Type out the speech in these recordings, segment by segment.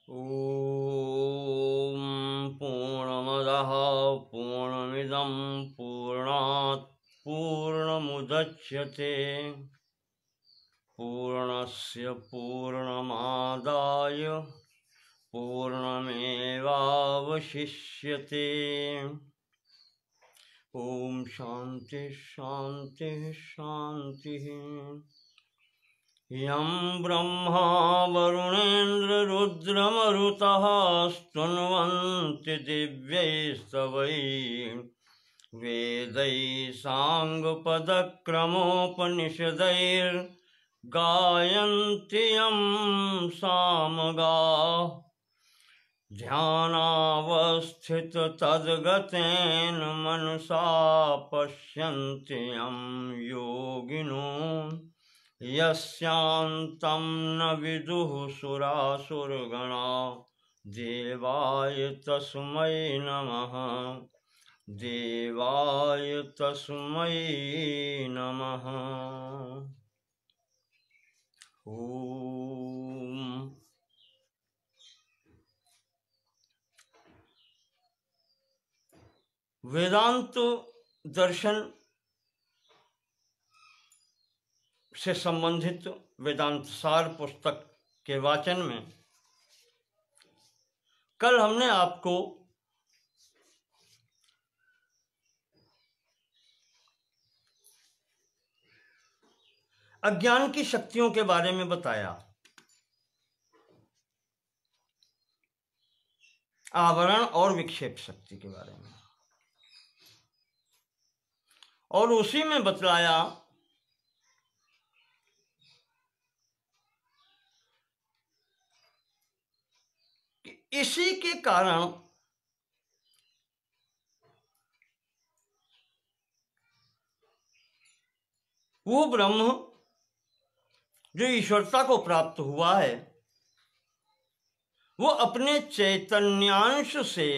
ॐ पूर्णमदः पूर्णमिदं पूर्णात् पूर्णमुदच्यते पूर्णस्य पूर्णमादाय पूर्णमेवावशिष्यते। ॐ शान्ति शान्ति शान्तिः। यं ब्रह्मा वरुणेन्द्ररुद्रमरुतः स्तुन्वन्ति दिव्यैस्तवैः वेदैः साङ्गपदक्रमोपनिषदैर्गायन्ति यं सामगाः ध्यानावस्थिततद्गतेन मनसा पश्यन्ति यं योगिनो यस्यान्तं न विदुः सुरासुरगणा। देवाय तस्मै नमः, देवाय तस्मै नमः। ओम वेदांत दर्शन से संबंधित वेदांत सार पुस्तक के वाचन में कल हमने आपको अज्ञान की शक्तियों के बारे में बताया, आवरण और विक्षेप शक्ति के बारे में, और उसी में बतलाया कि इसी के कारण वो ब्रह्म जो ईश्वरता को प्राप्त हुआ है वो अपने चैतन्यांश से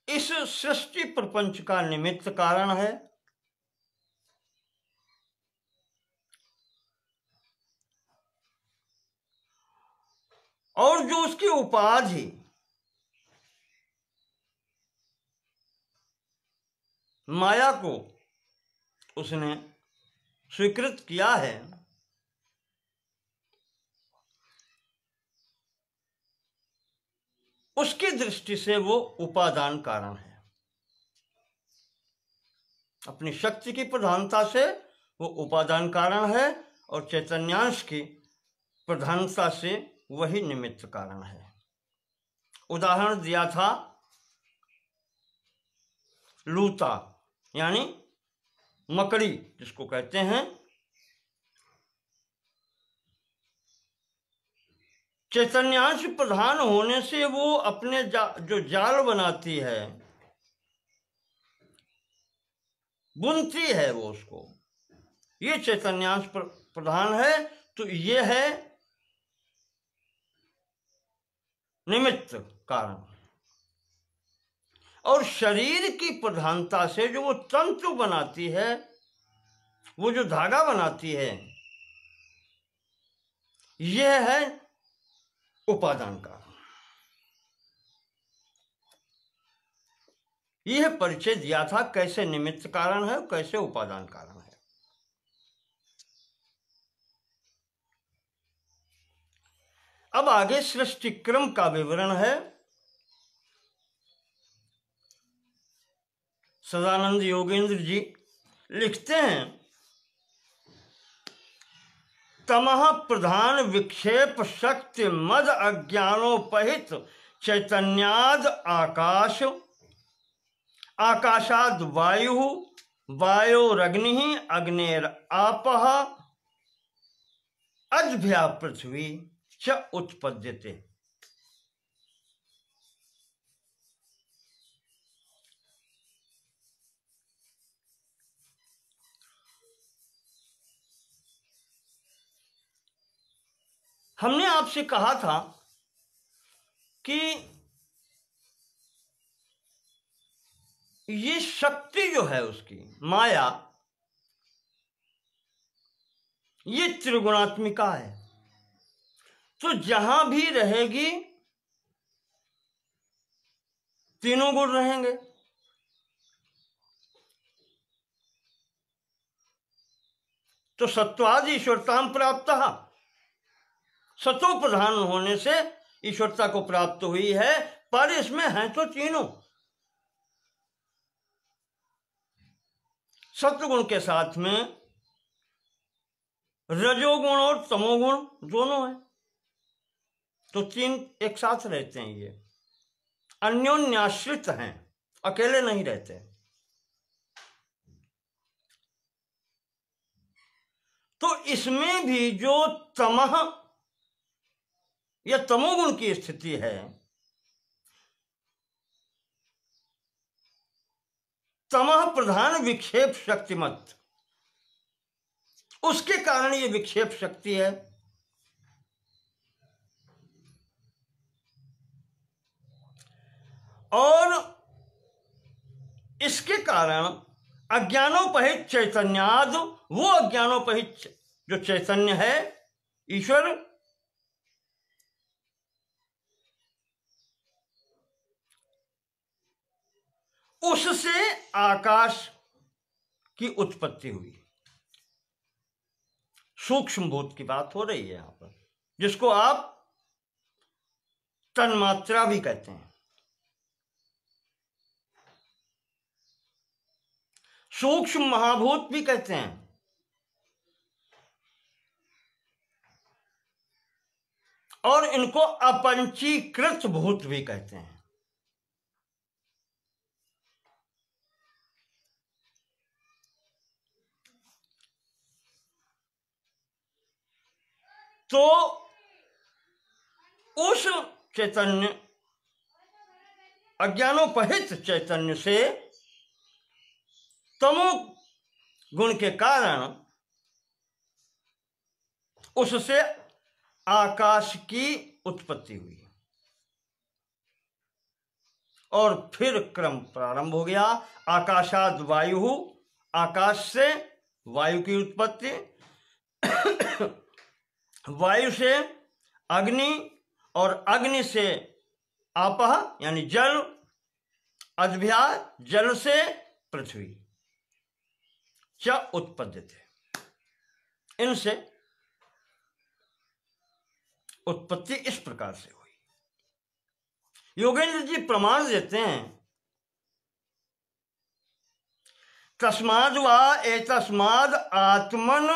इस सृष्टि प्रपंच का निमित्त कारण है, और जो उसकी उपाधि माया को उसने स्वीकृत किया है, उसकी दृष्टि से वो उपादान कारण है। अपनी शक्ति की प्रधानता से वो उपादान कारण है और चैतन्यांश की प्रधानता से वही निमित्त कारण है। उदाहरण दिया था लूता यानी मकड़ी जिसको कहते हैं। चैतन्यांश प्रधान होने से वो अपने जो जाल बनाती है, बुनती है, वो उसको, ये चैतन्यांश प्रधान है, तो ये है निमित्त कारण। और शरीर की प्रधानता से जो वो तंतु बनाती है, वो जो धागा बनाती है, यह है उपादान कारण। यह परिचय दिया था कैसे निमित्त कारण है और कैसे उपादान कारण है। अब आगे सृष्टि क्रम का विवरण है। सदानंद योगेंद्र जी लिखते हैं, तमः प्रधान विक्षेप शक्ति मद अज्ञानोपहित चैतन्याद आकाश, आकाशाद वायु, वायोरग्नि, अग्नेर आपः, अद्भ्या पृथ्वी च उत्पद्यते। हमने आपसे कहा था कि ये शक्ति जो है उसकी माया, ये त्रिगुणात्मिका है। तो जहां भी रहेगी तीनों गुण रहेंगे। तो सत्वादि ईश्वरता प्राप्त, सतो प्रधान होने से ईश्वरता को प्राप्त हुई है, पर इसमें है तो तीनों। सत्वगुण के साथ में रजोगुण और तमोगुण दोनों हैं, तो तीन एक साथ रहते हैं। ये अन्योन्याश्रित हैं, अकेले नहीं रहते। तो इसमें भी जो तमह या तमोगुण की स्थिति है, तमह प्रधान विक्षेप शक्तिमत, उसके कारण ये विक्षेप शक्ति है। और इसके कारण अज्ञानोपहित चैतन्याद, वो अज्ञानोपहित जो चैतन्य है ईश्वर, उससे आकाश की उत्पत्ति हुई। सूक्ष्म भूत की बात हो रही है यहां पर, जिसको आप तन्मात्रा भी कहते हैं, सूक्ष्म महाभूत भी कहते हैं, और इनको अपंचीकृत भूत भी कहते हैं। तो उस चैतन्य, अज्ञानोपहित चैतन्य से तमो गुण के कारण उससे आकाश की उत्पत्ति हुई, और फिर क्रम प्रारंभ हो गया। आकाशाद वायु, आकाश से वायु की उत्पत्ति, वायु से अग्नि, और अग्नि से आपह यानी जल, अद्भ्या जल से पृथ्वी च उत्पद्यते, इनसे उत्पत्ति इस प्रकार से हुई। योगेंद्र जी प्रमाण देते हैं, तस्माद् वा एतस्माद् आत्मन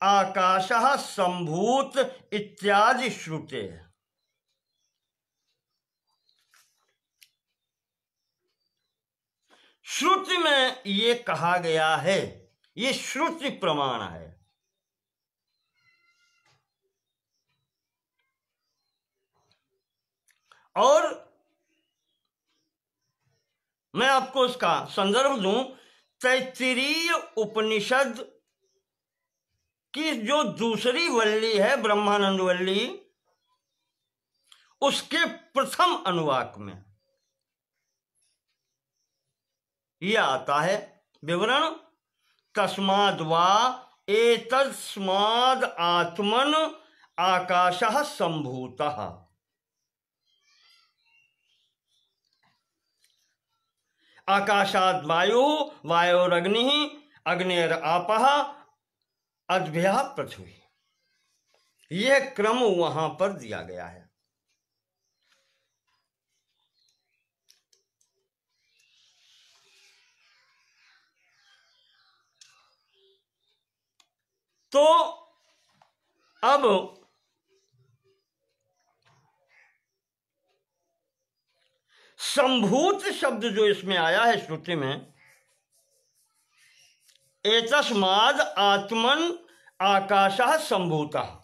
आकाशः संभूत इत्यादि श्रुते। श्रुति में ये कहा गया है, ये श्रुति प्रमाण है। और मैं आपको इसका संदर्भ दूं, तैत्तिरीय उपनिषद की जो दूसरी वल्ली है ब्रह्मानंद वल्ली, उसके प्रथम अनुवाक में यह आता है विवरण, तस्माद् वा एतस्माद् आत्मन आकाशः संभूतः। आकाशाद वायु, वायोरग्नि, अग्नेर आपः, अद्भ्यः पृथ्वी। यह क्रम वहां पर दिया गया है। तो अब संभूत शब्द जो इसमें आया है श्रुति में, एतस्माद् आत्मन आकाशः संभूतः,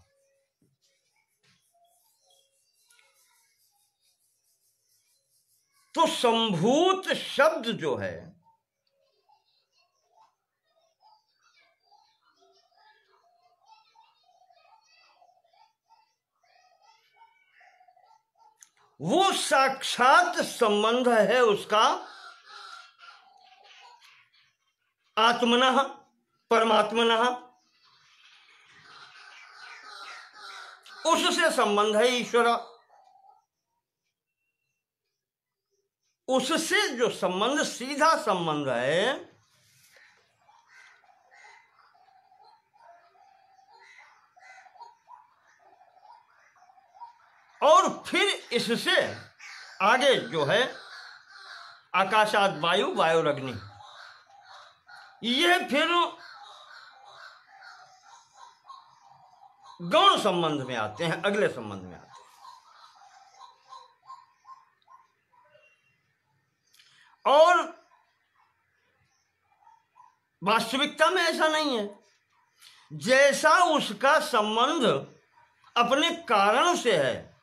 तो संभूत शब्द जो है वो साक्षात संबंध है उसका आत्मनः परमात्मनः। उससे संबंध है ईश्वर, उससे जो संबंध, सीधा संबंध है, और फिर इससे आगे जो है आकाशात वायु, वायुरग्नि, यह फिर गौण संबंध में आते हैं, अगले संबंध में आते हैं। और वास्तविकता में ऐसा नहीं है। जैसा उसका संबंध अपने कारण से है,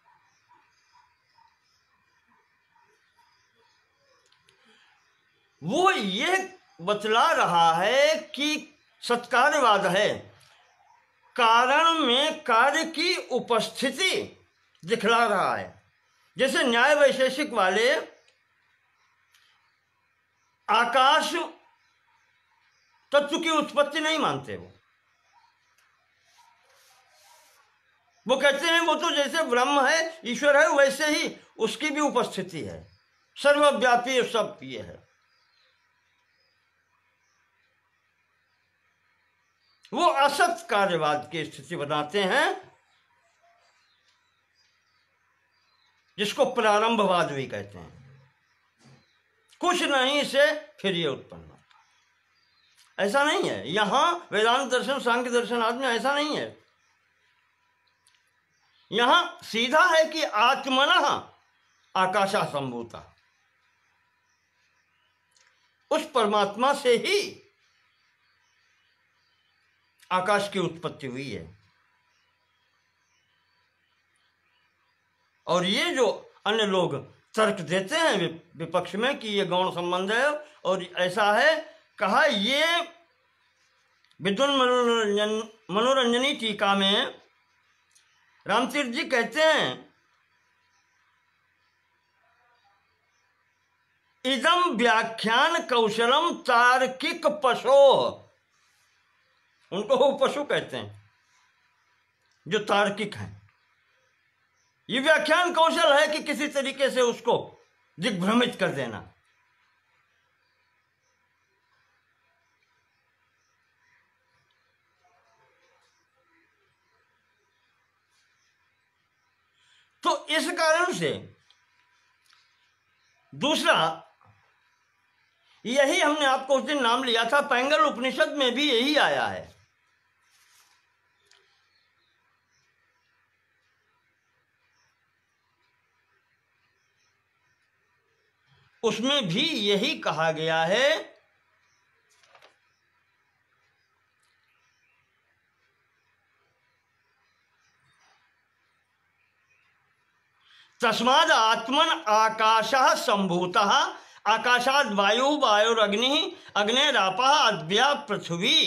वो ये बतला रहा है कि सत्कार्यवाद है, कारण में कार्य की उपस्थिति दिखला रहा है। जैसे न्याय वैशेषिक वाले आकाश तत्व की उत्पत्ति नहीं मानते, वो कहते हैं वो तो जैसे ब्रह्म है, ईश्वर है, वैसे ही उसकी भी उपस्थिति है, सर्वव्यापी सब ये है। वो असत कार्यवाद की स्थिति बनाते हैं, जिसको प्रारंभवाद भी कहते हैं। कुछ नहीं से फिर ये उत्पन्न होता, ऐसा नहीं है। यहां वेदांत दर्शन, सांख्य दर्शन आदि में ऐसा नहीं है। यहां सीधा है कि आत्मनः आकाशा संभूता, उस परमात्मा से ही आकाश की उत्पत्ति हुई है। और ये जो अन्य लोग तर्क देते हैं विपक्ष में कि ये गौण संबंध है और ऐसा है, कहा ये विद्वान मनोरंजनी टीका में रामतीर्थ जी कहते हैं, इदम व्याख्यान कौशलम तार्किक पशो, उनको वो पशु कहते हैं जो तार्किक हैं। ये व्याख्यान कौशल है कि किसी तरीके से उसको दिग्भ्रमित कर देना। तो इस कारण से दूसरा, यही हमने आपको उस दिन नाम लिया था, पैंगल उपनिषद में भी यही आया है। उसमें भी यही कहा गया है तस्माद आत्मन आकाशः संभूतः, आकाशाद वायु, वायुरग्नि, अग्निरापः, अद्या पृथ्वी,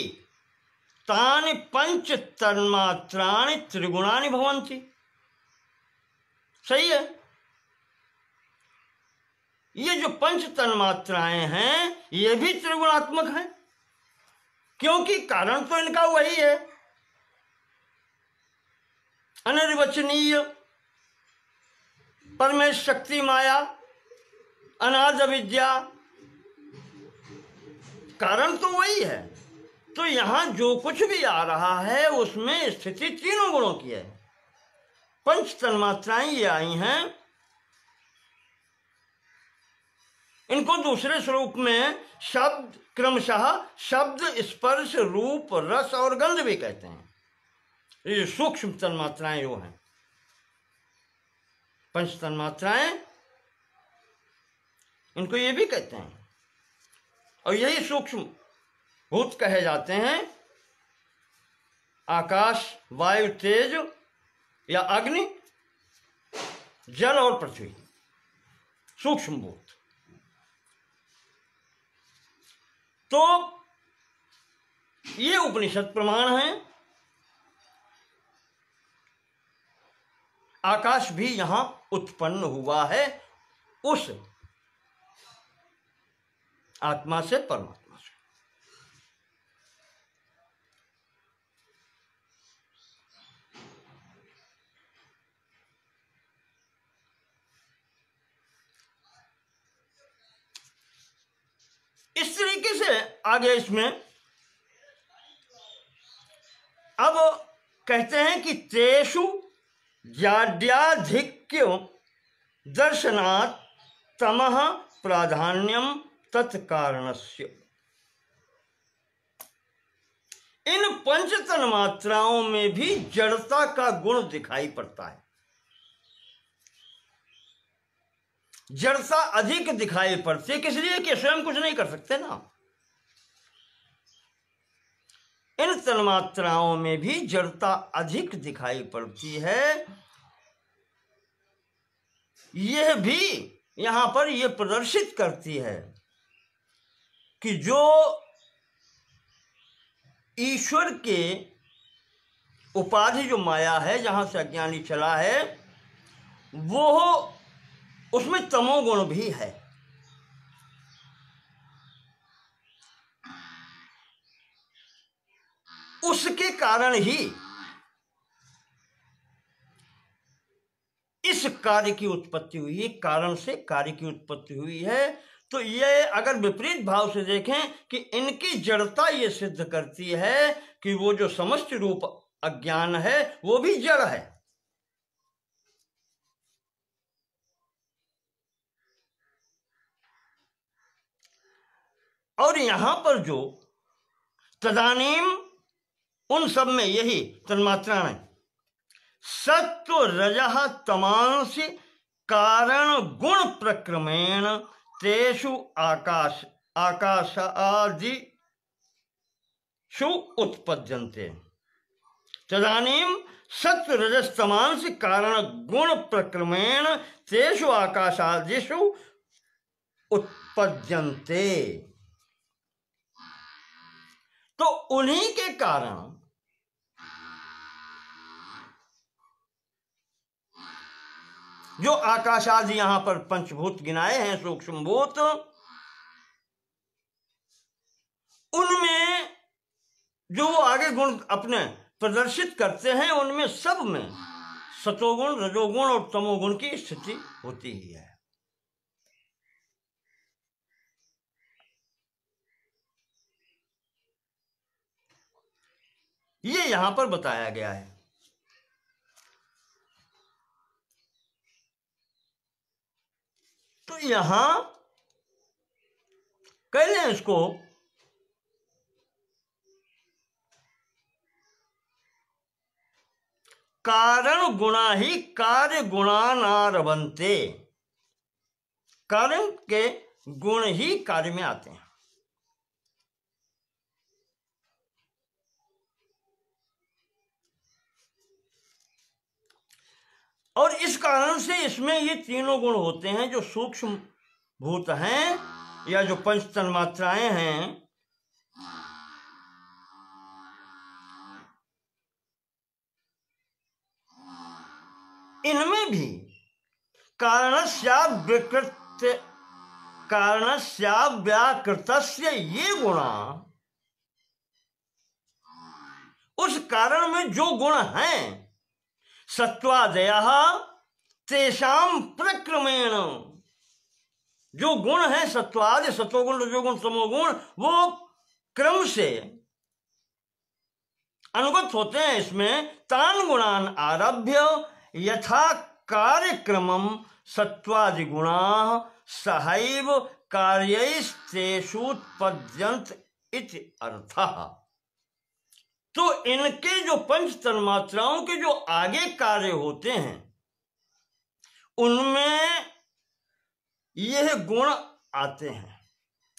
तानि पंच तन्मात्राणि त्रिगुणानि भवन्ति। सही है। ये जो पंच तन्मात्राएं हैं ये भी त्रिगुणात्मक हैं, क्योंकि कारण तो इनका वही है, अनिर्वचनीय परमेश शक्ति माया, अनाद विद्या, कारण तो वही है। तो यहां जो कुछ भी आ रहा है उसमें स्थिति तीनों गुणों की है। पंच तन्मात्राएं ये आई हैं, इनको दूसरे स्वरूप में शब्द, क्रमशः शब्द, स्पर्श, रूप, रस और गंध भी कहते हैं। ये सूक्ष्म तन्मात्राएं जो हैं, पंच तन्मात्राएं, इनको ये भी कहते हैं। और यही सूक्ष्म भूत कहे जाते हैं, आकाश, वायु, तेज या अग्नि, जल और पृथ्वी, सूक्ष्म भूत। तो ये उपनिषद प्रमाण है। आकाश भी यहां उत्पन्न हुआ है उस आत्मा से, परमात्मा से। इस तरीके से आगे इसमें अब कहते हैं कि तेषु जाड्याधिक्य दर्शनात् तमः प्राधान्यम तत्कारणस्य। इन पंच तन्मात्राओं में भी जड़ता का गुण दिखाई पड़ता है। जड़ता अधिक दिखाई पड़ती है, किस लिए कि स्वयं कुछ नहीं कर सकते ना। इन तन्मात्राओं में भी जड़ता अधिक दिखाई पड़ती है। यह भी यहां पर यह प्रदर्शित करती है कि जो ईश्वर के उपाधि जो माया है, जहां से अज्ञानी चला है, वो उसमें तमोगुण भी है। उसके कारण ही इस कार्य की उत्पत्ति हुई है, कारण से कार्य की उत्पत्ति हुई है। तो ये अगर विपरीत भाव से देखें कि इनकी जड़ता ये सिद्ध करती है कि वो जो समस्त रूप अज्ञान है वो भी जड़ है। और यहां पर जो तदानीम उन सब में यही तन्मात्राएं सत्व रजः तमांसि कारण गुण प्रक्रमेण तेषु आकाश आदिषु उत्पद्यन्ते। तदानीम सत्व रजस तमांसि कारण गुण प्रक्रमेण तेषु आकाशादिषु उत्पद्यन्ते। तो उन्हीं के कारण जो आकाश आदि यहां पर पंचभूत गिनाए हैं, सूक्ष्म भूत, उनमें जो आगे गुण अपने प्रदर्शित करते हैं, उनमें सब में सतोगुण, रजोगुण और तमोगुण की स्थिति होती ही है। ये यहां पर बताया गया है। तो यहां कह लें इसको कारण गुणा ही कार्य गुणानारभन्ते। कारण के गुण ही कार्य में आते हैं। और इस कारण से इसमें ये तीनों गुण होते हैं जो सूक्ष्म भूत हैं या जो पंच तन्मात्राएं हैं, इनमें भी कारणस्याव्याकृतस्य ये गुणा, उस कारण में जो गुण हैं सत्वादयः तेषां प्रक्रमेण, जो गुण है सत्वादि, सत्वगुण, रजोगुण, तमोगुण, वो क्रम से अनुगत होते हैं इसमें। तान गुणान आरभ्य यथा कार्यक्रमम सत्वादि गुणा सहैव कार्यैस्तेषुत्पद्यन्त इति अर्थः। तो इनके जो पंच तन्मात्राओं के जो आगे कार्य होते हैं, उनमें यह गुण आते हैं।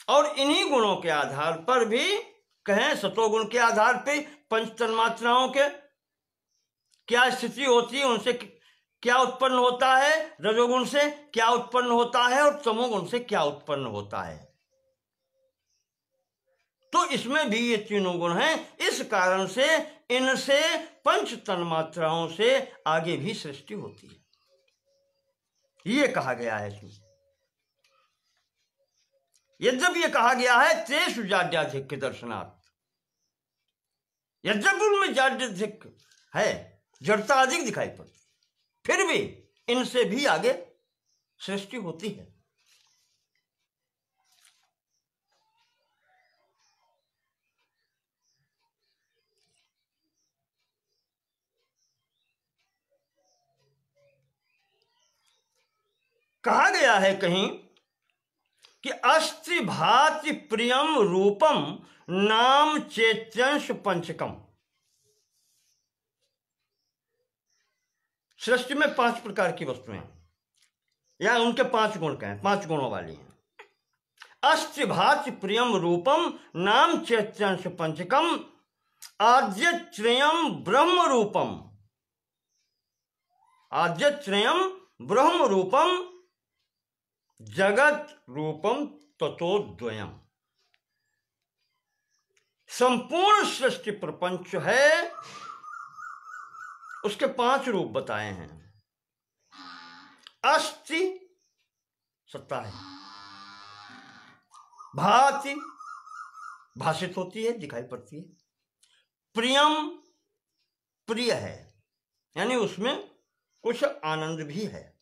और इन्हीं गुणों के आधार पर भी कहें, सतोगुण के आधार पे पंच तन्मात्राओं के क्या स्थिति होती है, उनसे क्या उत्पन्न होता है, रजोगुण से क्या उत्पन्न होता है और तमोगुण से क्या उत्पन्न होता है। तो इसमें भी ये तीनों गुण हैं। इस कारण से इनसे पंच तन्मात्राओं से आगे भी सृष्टि होती है, ये कहा गया है इसमें। यद्यपि ये कहा गया है तेषु जाड्याधिक्य दर्शनात्, यद्यपि उनमें जाड्याधिक्य है, जड़ता अधिक दिखाई पड़ती, फिर भी इनसे भी आगे सृष्टि होती है। कहा गया है कहीं कि अस्ति भाति प्रियम रूपम नाम चैत्यंश पंचकम। सृष्टि में 5 प्रकार की वस्तुएं या उनके 5 गुण कहें, 5 गुणों वाली हैं। अस्ति भाति प्रियम रूपम नाम चैत्यंश पंचकम आद्यत्रयम ब्रह्म रूपम। आद्यत्रयम ब्रह्म रूपम जगत रूपम ततोद्वयम। संपूर्ण सृष्टि प्रपंच है, उसके 5 रूप बताए हैं। अस्ति सत्ता है, भाति भाषित होती है, दिखाई पड़ती है, प्रियम प्रिय है यानी उसमें कुछ आनंद भी है,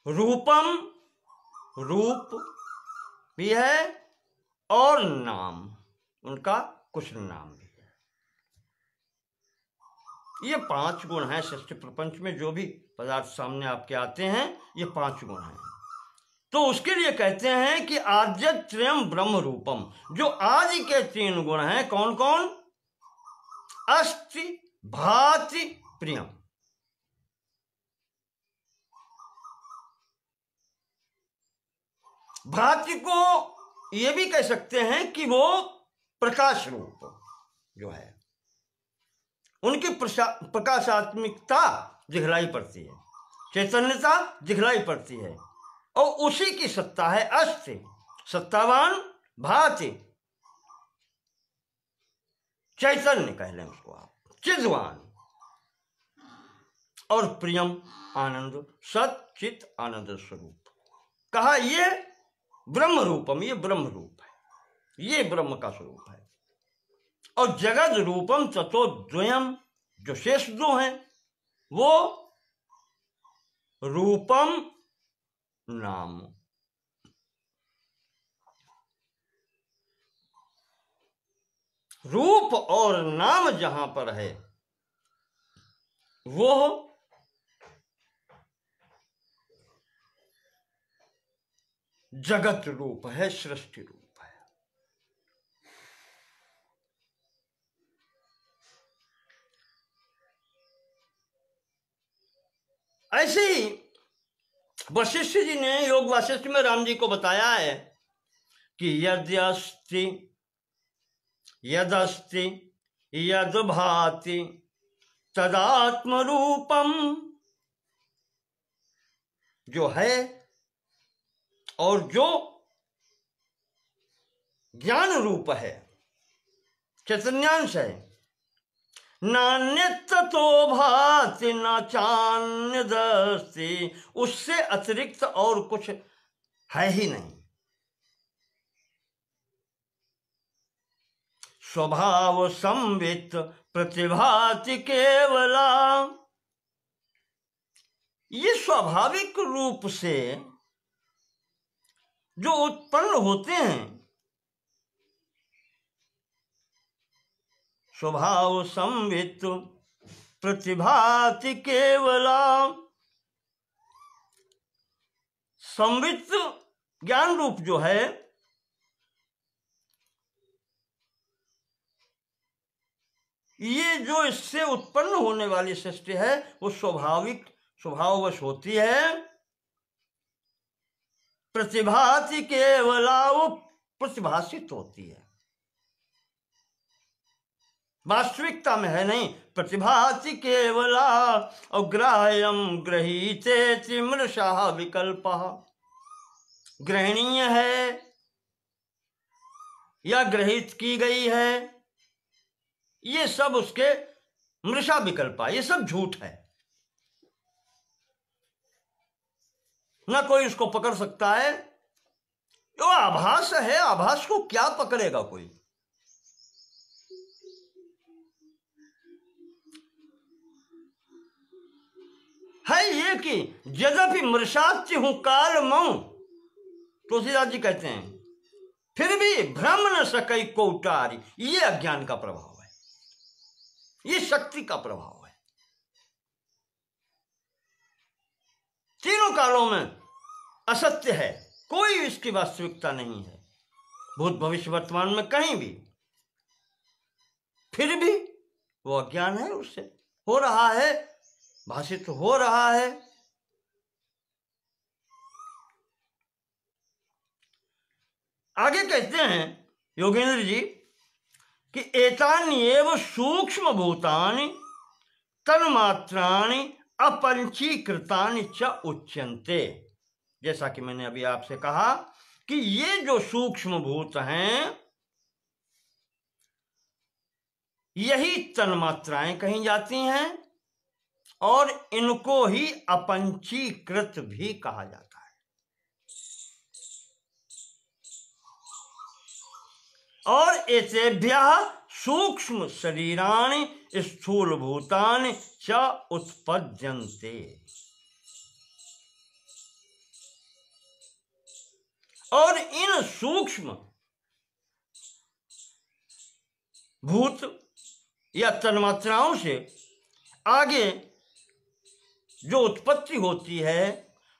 रूपम रूप भी है और नाम उनका कुछ नाम भी है। ये 5 गुण हैं सृष्टि प्रपंच में। जो भी पदार्थ सामने आपके आते हैं ये 5 गुण हैं। तो उसके लिए कहते हैं कि आद्यत्रयम ब्रह्म रूपम। जो आदि के 3 गुण हैं कौन कौन? अस्ति भाति प्रियम। भाति को यह भी कह सकते हैं कि वो प्रकाश रूप जो है, उनकी प्रकाशात्मिकता दिखलाई पड़ती है, चैतन्यता दिखलाई पड़ती है और उसी की सत्ता है अस्ति, सत्तावान, भाति चैतन्य कह लें उसको आप, चिद्वान, और प्रियम आनंद, सत चित आनंद स्वरूप। कहा ये ब्रह्म रूपम, ये ब्रह्म रूप है, ये ब्रह्म का स्वरूप है। और जगत रूपम ततो द्वयम, जो शेष 2 हैं वो रूपम नाम। रूप और नाम जहां पर है वो जगत रूप है, सृष्टि रूप है। ऐसे ही वशिष्ठ जी ने योग वासिष्ठ में राम जी को बताया है कि यद्यस्ति यदस्ति यद्भाति तदात्म रूपम। जो है और जो ज्ञान रूप है, चैतन्यांश है, नान्यतो भाति न चान्यदस्ति, उससे अतिरिक्त और कुछ है ही नहीं। स्वभाव संवित प्रतिभाति केवला। ये स्वाभाविक रूप से जो उत्पन्न होते हैं, स्वभाव संवित प्रतिभाति केवला, संवित ज्ञान रूप जो है ये जो इससे उत्पन्न होने वाली सृष्टि है वो स्वाभाविक स्वभाववश होती है। प्रतिभाति केवला, वो प्रतिभाषित होती है, वास्तविकता में है नहीं। प्रतिभाति केवला और ग्राह्यम गृहीते मृषा विकल्प, ग्रहणीय है या ग्रहित की गई है, ये सब उसके मृषा विकल्प, ये सब झूठ है, ना कोई उसको पकड़ सकता है। जो आभास है, आभास को क्या पकड़ेगा कोई? है ये कि यद्यपि मृषाच्य हूं काल मऊ, तुलसीदास जी कहते हैं, फिर भी भ्रम न सके को उतारी। ये अज्ञान का प्रभाव है, ये शक्ति का प्रभाव है। तीनों कालों में असत्य है, कोई इसकी वास्तविकता नहीं है, भूत भविष्य वर्तमान में कहीं भी। फिर भी वो अज्ञान है, उससे हो रहा है, भाषित हो रहा है। आगे कहते हैं योगेंद्र जी कि एतान्येव सूक्ष्म भूतानि तन्मात्राणि अपंचीकृतानि च उच्यन्ते। जैसा कि मैंने अभी आपसे कहा कि ये जो सूक्ष्म भूत हैं यही तन्मात्राएं कही जाती हैं और इनको ही अपंचीकृत भी कहा जाता है। और एतेभ्यः सूक्ष्म शरीराणि स्थूल भूतानि च उत्पद्यन्ते। और इन सूक्ष्म भूत या तन्मात्राओं से आगे जो उत्पत्ति होती है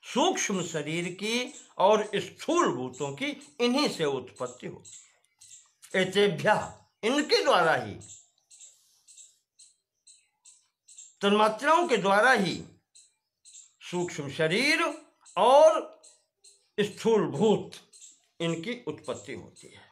सूक्ष्म शरीर की और स्थूल भूतों की, इन्हीं से उत्पत्ति होती है। एतेभ्यः, इनके द्वारा ही, तन्मात्राओं के द्वारा ही सूक्ष्म शरीर और स्थूल भूत, इनकी उत्पत्ति होती है।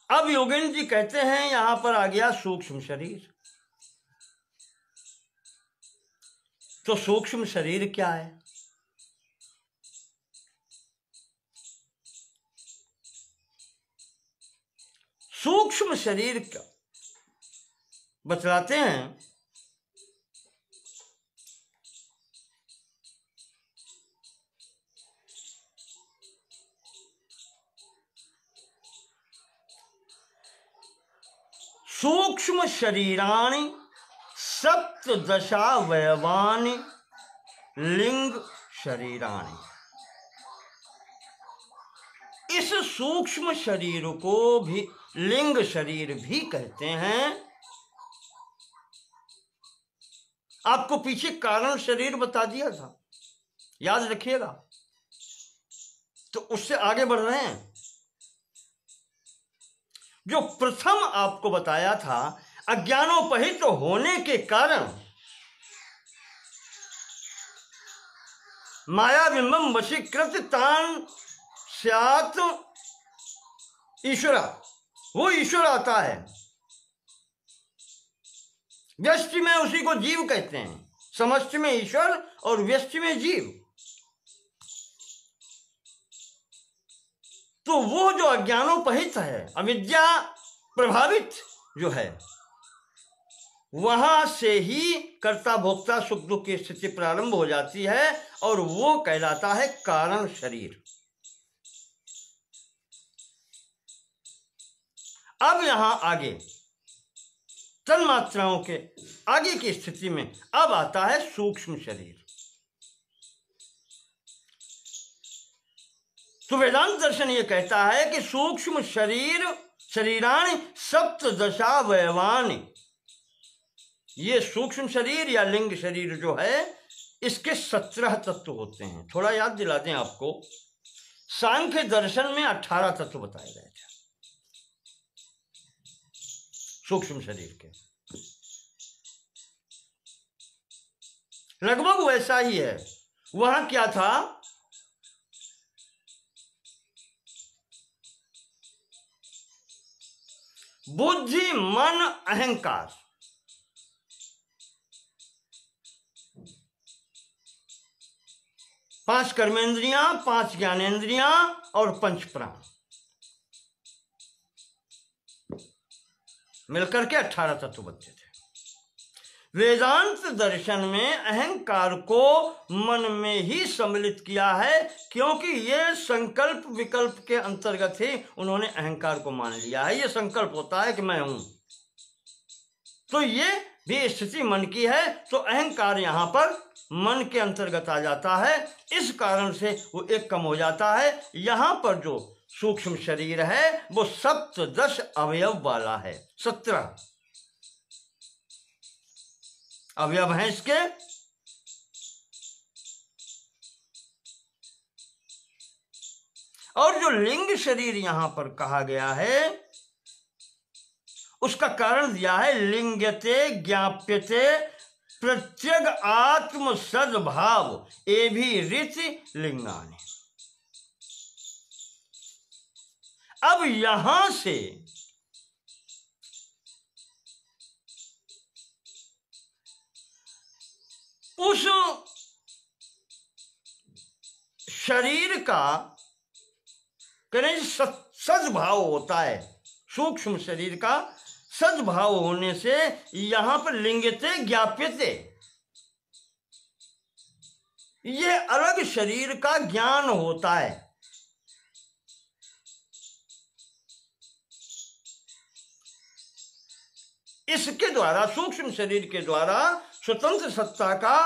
अब योगेंद्र जी कहते हैं यहां पर आ गया सूक्ष्म शरीर। तो सूक्ष्म शरीर क्या है? सूक्ष्म शरीर क्या बतलाते हैं सूक्ष्म शरीराणि सप्तदशावयवानि लिंग शरीराणि। इस सूक्ष्म शरीर को भी लिंग शरीर भी कहते हैं। आपको पीछे कारण शरीर बता दिया था, याद रखिएगा। तो उससे आगे बढ़ रहे हैं। जो प्रथम आपको बताया था, अज्ञानोपहित होने के कारण मायाबिंबम वशीकृत तान स्यात् ईश्वरा, वो ईश्वर आता है। व्यष्टि में उसी को जीव कहते हैं, समष्टि में ईश्वर और व्यष्टि में जीव। तो वो जो अज्ञानोपहित है, अविद्या प्रभावित जो है, वहां से ही कर्ता भोक्ता सुख दुख की स्थिति प्रारंभ हो जाती है और वो कहलाता है कारण शरीर। अब यहां आगे तन्मात्राओं के आगे की स्थिति में अब आता है सूक्ष्म शरीर। तो वेदांत दर्शन ये कहता है कि सूक्ष्म शरीर शरीराणि सप्तदशावयवानि, ये सूक्ष्म शरीर या लिंग शरीर जो है इसके 17 तत्व होते हैं। थोड़ा याद दिला दें आपको, सांख्य दर्शन में 18 तत्व बताए गए थे सूक्ष्म शरीर के। लगभग वैसा ही है। वहां क्या था? बुद्धि, मन, अहंकार, 5 कर्मेंद्रियां, 5 ज्ञानेंद्रियां और 5 प्राण मिलकर के 18 तत्व बनते थे। वेदांत दर्शन में अहंकार को मन में ही सम्मिलित किया है, क्योंकि ये संकल्प विकल्प के अंतर्गत ही उन्होंने अहंकार को मान लिया है। ये संकल्प होता है कि मैं हूं, तो ये भी स्थिति मन की है। तो अहंकार यहां पर मन के अंतर्गत आ जाता है, इस कारण से वो एक कम हो जाता है। यहाँ पर जो सूक्ष्म शरीर है वो 17 अवयव वाला है। 17 अवयव हैं इसके। और जो लिंग शरीर यहां पर कहा गया है उसका कारण दिया है लिंगते ज्ञाप्यते प्रत्यग आत्म सद्भाव ए भी रीति लिंगानि। अब यहां से उस शरीर का सद्भाव होता है, सूक्ष्म शरीर का सद्भाव होने से यहां पर लिंगते ज्ञाप्यते, ये अलग शरीर का ज्ञान होता है। इसके द्वारा, सूक्ष्म शरीर के द्वारा स्वतंत्र सत्ता का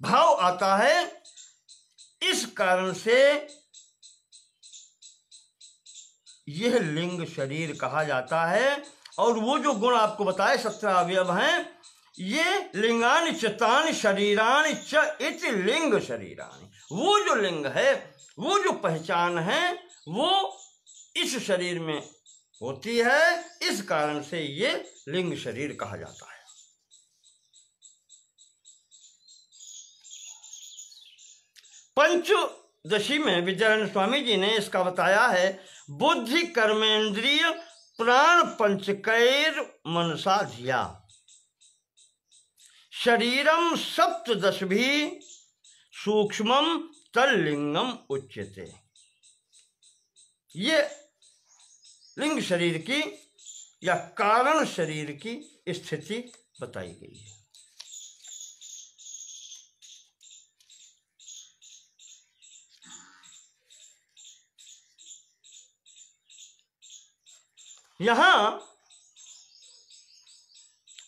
भाव आता है। इस कारण से यह लिंग शरीर कहा जाता है। और वो जो गुण आपको बताए 17 अवयव हैं, ये लिंगानि चितानि शरीरानि च इति लिंग शरीरानि, वो जो लिंग है, वो जो पहचान है, वो इस शरीर में होती है। इस कारण से ये लिंग शरीर कहा जाता है। पंचदशी में विद्यारण्य स्वामी जी ने इसका बताया है, बुद्धि कर्मेंद्रिय प्राण पंचकैर मनसा धिया शरीरम सप्तदश भी सूक्ष्मम तल्लिंगम उच्यते। ये लिंग शरीर की या कारण शरीर की स्थिति बताई गई है। यहां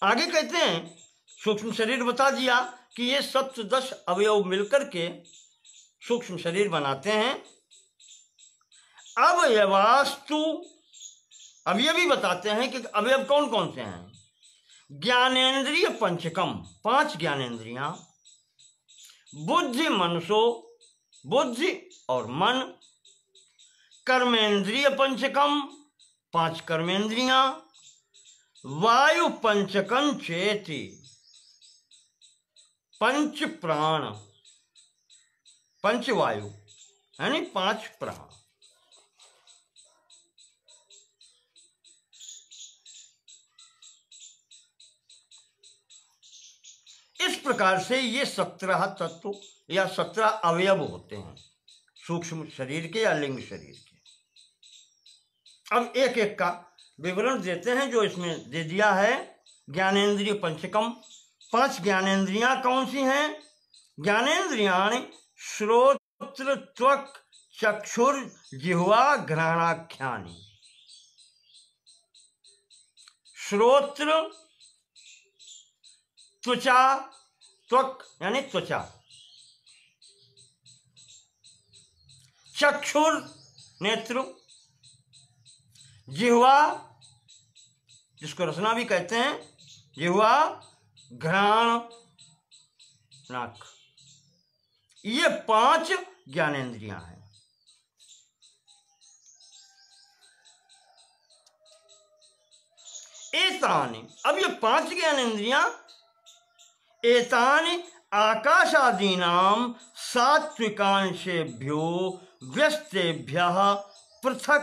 आगे कहते हैं, सूक्ष्म शरीर बता दिया कि ये 17 अवयव मिलकर के सूक्ष्म शरीर बनाते हैं। अवयवास्तु, अब ये भी बताते हैं कि अवयव कौन कौन से हैं। ज्ञानेन्द्रिय पंचकम, 5 ज्ञानेन्द्रियां, बुद्धि मनसो, बुद्धि और मन, कर्मेंद्रिय पंचकम, 5 कर्मेंद्रियां, वायु पंचकं चेति, 5 प्राण, 5 वायु यानी 5 प्राण। इस प्रकार से ये 17 तत्व या 17 अवयव होते हैं सूक्ष्म शरीर के या लिंग शरीर के। अब एक एक का विवरण देते हैं जो इसमें दे दिया है। ज्ञानेन्द्रिय पंचकम, 5 ज्ञानेन्द्रियां कौन सी हैं। ज्ञानेन्द्रियाणि श्रोत्र त्वक चक्षुर जिह्वा घ्राणाख्यानि। श्रोत्र त्वचा, त्वक यानी त्वचा, चक्षुर नेत्र, जिह्वा जिसको रसना भी कहते हैं, जिह्वा, घ्राण नाक, ये 5 ज्ञानेन्द्रियां हैं। एतानि, अब ये 5 ज्ञानेन्द्रियां एतानि आकाशादीनां सात्विकांशेभ्यो व्यस्तेभ्यः पृथक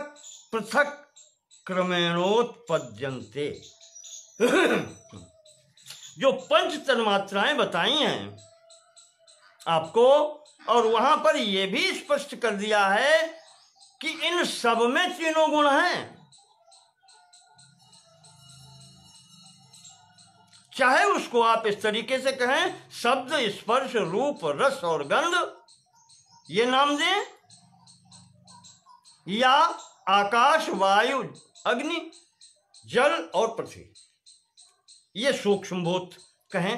पृथक क्रमेणोत्पद्यन्ते। जो 5 तन्मात्राएं बताई हैं आपको, और वहां पर यह भी स्पष्ट कर दिया है कि इन सब में तीनों गुण हैं। चाहे उसको आप इस तरीके से कहें, शब्द स्पर्श रूप रस और गंध ये नाम दें, या आकाश वायु अग्नि जल और पृथ्वी ये सूक्ष्म भूत कहें,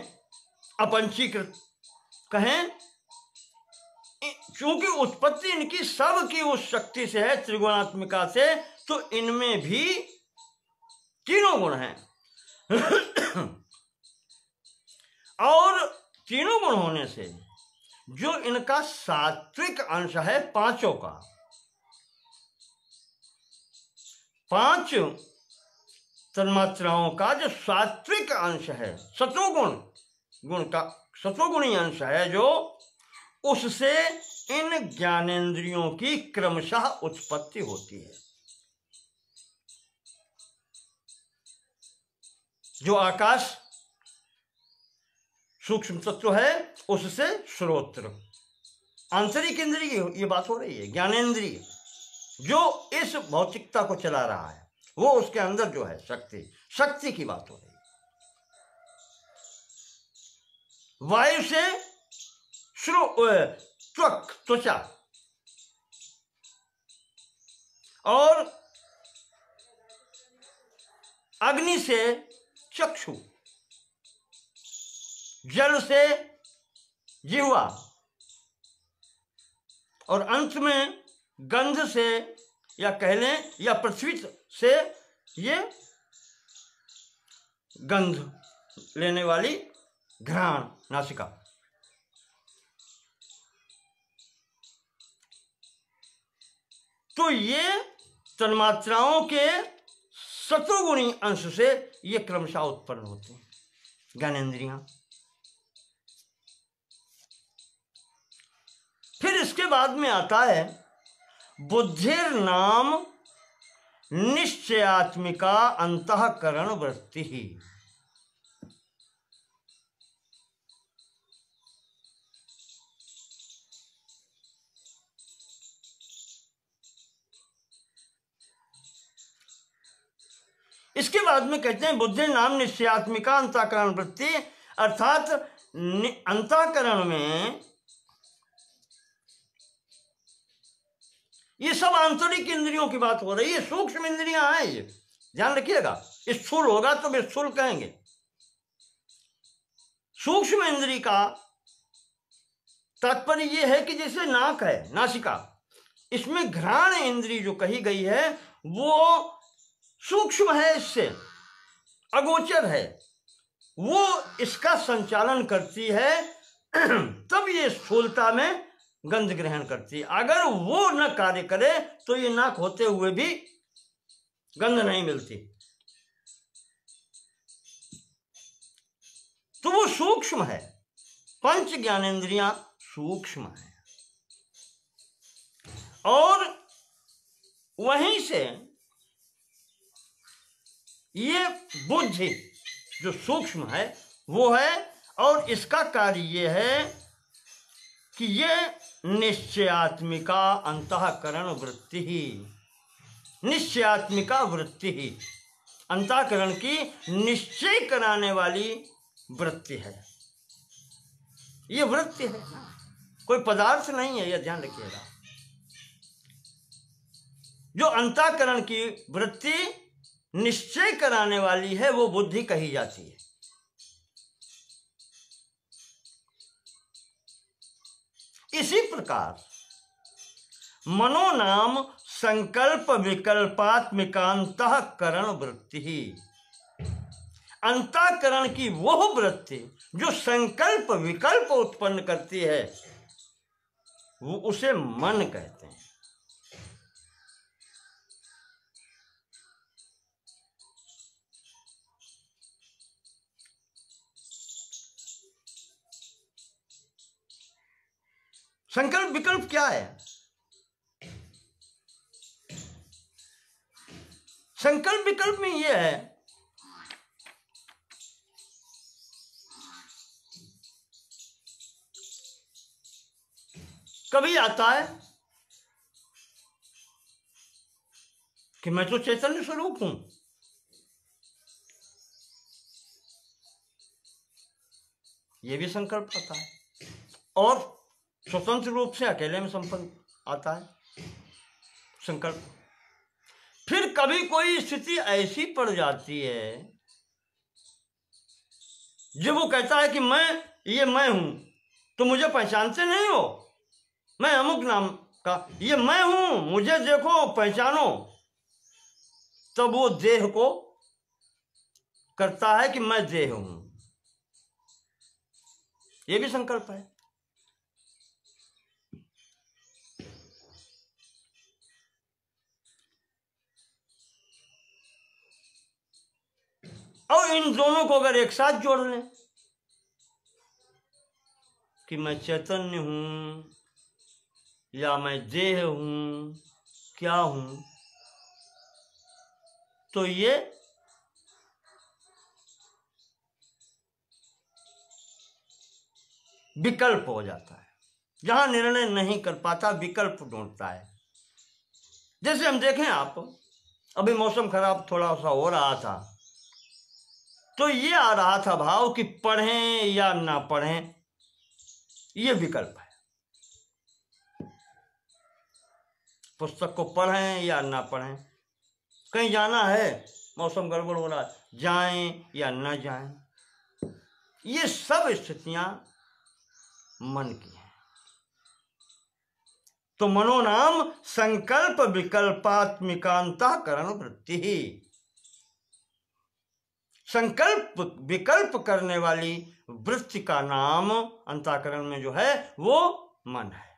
अपंचीकृत कहें, क्योंकि उत्पत्ति इनकी सब की उस शक्ति से है, त्रिगुणात्मिका से, तो इनमें भी तीनों गुण हैं। और तीनों गुण होने से जो इनका सात्विक अंश है पांचों का, पांच तन्मात्राओं का जो सात्विक अंश है, सत्वगुणी अंश है जो, उससे इन ज्ञानेंद्रियों की क्रमशः उत्पत्ति होती है। जो आकाश सूक्ष्म तत्व है उससे श्रोत्र, आंतरिक इंद्रिय ये बात हो रही है, ज्ञानेंद्रिय जो इस भौतिकता को चला रहा है, वो उसके अंदर जो है शक्ति की बात हो रही है। वायु से त्वचा, और अग्नि से चक्षु, जल से जिह्वा, और अंत में गंध से, या कह लें या पृथ्वी से ये गंध लेने वाली घ्राण नासिका। तो ये तन्मात्राओं के सत्वगुणी अंश से ये क्रमशः उत्पन्न होते हैं ज्ञानेंद्रियां। फिर इसके बाद में आता है बुद्धिर नाम निश्चयात्मिका अंतःकरण वृत्ति ही। इसके बाद में कहते हैं बुद्धि नाम निश्चयात्मिका अंतःकरण वृत्ति, अर्थात अंतःकरण में ये सब आंतरिक इंद्रियों की बात हो रही है, सूक्ष्म इंद्रियां हैं, ये ध्यान रखिएगा। स्थूल होगा तो स्थूल कहेंगे, सूक्ष्म इंद्रिय का तात्पर्य ये है कि जैसे नाक है, नासिका, इसमें घ्राण इंद्रिय जो कही गई है वो सूक्ष्म है, इससे अगोचर है, वो इसका संचालन करती है, तब ये स्थूलता में गंध ग्रहण करती है। अगर वो न कार्य करे तो ये नाक होते हुए भी गंध नहीं मिलती। तो वो सूक्ष्म है, पंच ज्ञानेंद्रियां सूक्ष्म है, और वहीं से ये बुद्धि जो सूक्ष्म है वो है, और इसका कार्य ये है कि ये निश्चयात्मिका अंतःकरण वृत्ति ही, निश्चयात्मिका वृत्ति ही, अंतःकरण की निश्चय कराने वाली वृत्ति है। ये वृत्ति है, कोई पदार्थ नहीं है, यह ध्यान रखिएगा। जो अंतःकरण की वृत्ति निश्चय कराने वाली है वो बुद्धि कही जाती है। इसी प्रकार मनो नाम संकल्प विकल्पात्मिकांतःकरण वृत्ति ही, अंतःकरण की वह वृत्ति जो संकल्प विकल्प उत्पन्न करती है वो उसे मन कहते हैं। संकल्प विकल्प क्या है? संकल्प विकल्प में यह है कभी आता है कि मैं तो चैतन्य स्वरूप हूं, यह भी संकल्प आता है, और स्वतंत्र रूप से अकेले में संपन्न आता है संकल्प। फिर कभी कोई स्थिति ऐसी पड़ जाती है जब वो कहता है कि मैं ये मैं हूं, तो मुझे पहचानते नहीं हो, मैं अमुक नाम का, ये मैं हूं, मुझे देखो पहचानो, तब वो देह को करता है कि मैं देह हूं। ये भी संकल्प है। और इन दोनों को अगर एक साथ जोड़ लें कि मैं चैतन्य हूं या मैं देह हूं, क्या हूं, तो ये विकल्प हो जाता है। जहां निर्णय नहीं कर पाता, विकल्प ढूंढता है। जैसे हम देखें, आप अभी मौसम खराब थोड़ा सा हो रहा था, तो ये आ रहा था भाव कि पढ़ें या ना पढ़ें, ये विकल्प है। पुस्तक को पढ़ें या ना पढ़ें, कहीं जाना है, मौसम गड़बड़ हो रहा है, जाएं या ना जाएं, ये सब स्थितियां मन की हैं। तो मनोनाम संकल्प विकल्पात्मिकांतःकरण वृत्ति ही, संकल्प विकल्प करने वाली वृत्ति का नाम अंतःकरण में जो है वो मन है।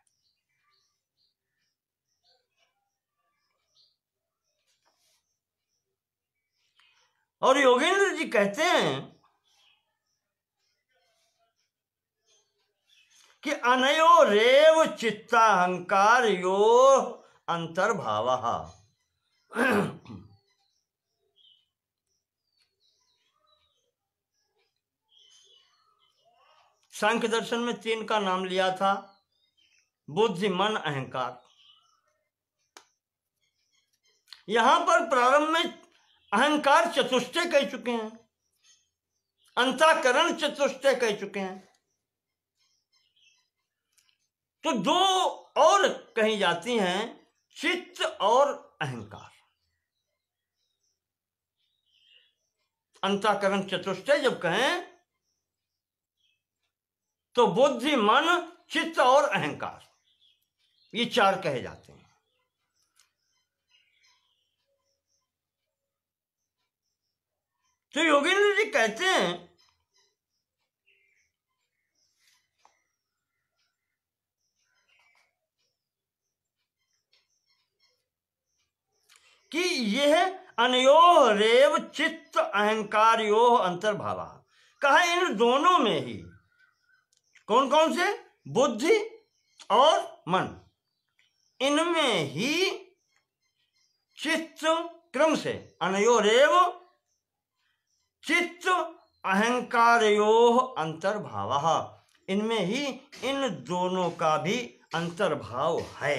और योगेंद्र जी कहते हैं कि अनयो रेव चित्ताहंकार यो अंतर्भावः। सांख्य दर्शन में 3 का नाम लिया था, बुद्धि, मन, अहंकार। यहां पर प्रारंभ में अहंकार चतुष्टय कह चुके हैं, अंतःकरण चतुष्टय कह चुके हैं, तो 2 और कही जाती हैं, चित्त और अहंकार। अंतःकरण चतुष्टय जब कहें तो बुद्धि, मन, चित्त और अहंकार, ये 4 कहे जाते हैं। तो योगेंद्र जी कहते हैं कि यह अनयोः रेव चित्त अहंकारयोः अंतर्भावः, कहा इन दोनों में ही, कौन कौन से, बुद्धि और मन, इनमें ही चित्त, क्रम से अनयोरेव चित्त अहंकारयोः अंतर्भावः, इनमें ही इन दोनों का भी अंतर्भाव है।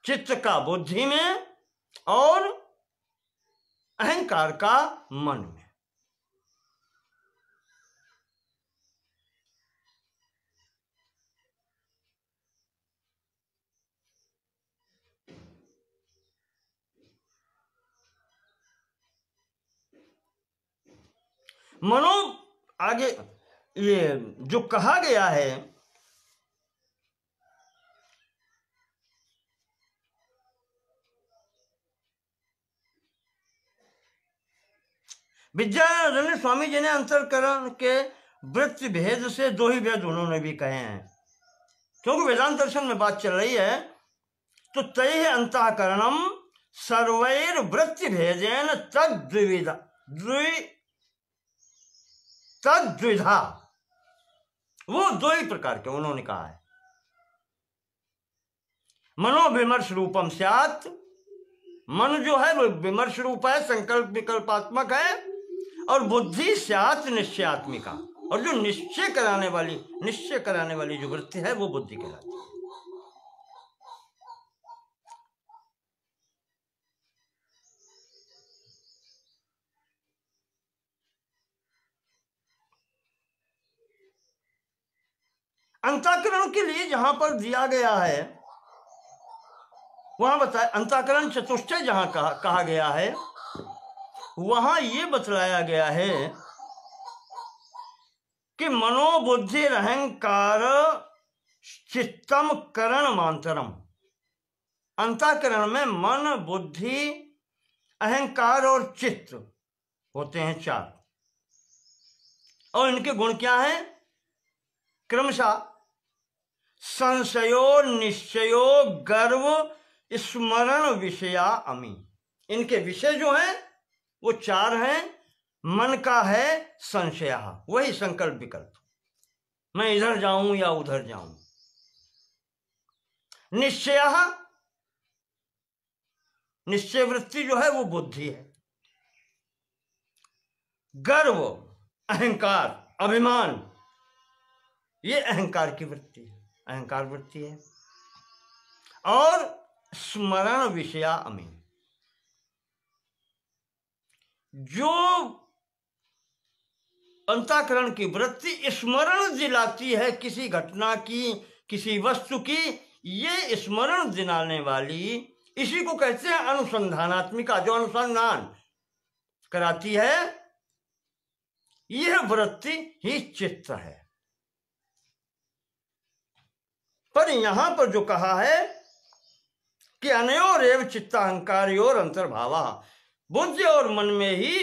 चित्त का बुद्धि में और अहंकार का मन में। मनो आगे ये जो कहा गया है, विद्यारण्य स्वामी जी ने अंतःकरण के वृत्ति भेद से 2 ही भेद उन्होंने भी कहे हैं, क्योंकि वेदांत दर्शन में बात चल रही है। तो तैः अंतःकरणम सर्वैर वृत्ति भेदेन तद्विधा, वो 2 ही प्रकार के उन्होंने कहा है। मनोविमर्श रूपम स्यात्, मन जो है वो विमर्श रूप है, संकल्प विकल्पात्मक है, और बुद्धि स्यात् निश्चयात्मिका, और जो निश्चय कराने वाली जो वृत्ति है वो बुद्धि कहलाती है। अंतःकरण के लिए जहां पर दिया गया है, वहां बताया, अंतःकरण चतुष्टय जहां कहा गया है, वहां ये बतलाया गया है कि मनोबुद्धि अहंकार चित्तम करण मांतरम, अंतःकरण में मन, बुद्धि, अहंकार और चित्त होते हैं 4, और इनके गुण क्या हैं? क्रमशः संशयो, निश्चयो, गर्व, स्मरण, विषया अमी। इनके विषय जो हैं वो 4 हैं। मन का है संशय, वही संकल्प विकल्प, मैं इधर जाऊं या उधर जाऊं। निश्चय, निश्चय वृत्ति जो है वो बुद्धि है। गर्व, अहंकार, अभिमान, ये अहंकार की वृत्ति है, अहंकार वृत्ति है। और स्मरण, विषया अमी, जो अंतःकरण की वृत्ति स्मरण दिलाती है किसी घटना की, किसी वस्तु की, ये स्मरण दिलाने वाली, इसी को कहते हैं अनुसंधानात्मिका, जो अनुसंधान कराती है, यह वृत्ति ही चित्त है। पर यहां पर जो कहा है कि अनयोरेव चित्ताहंकार्योर अंतर्भावा, बुद्धि और मन में ही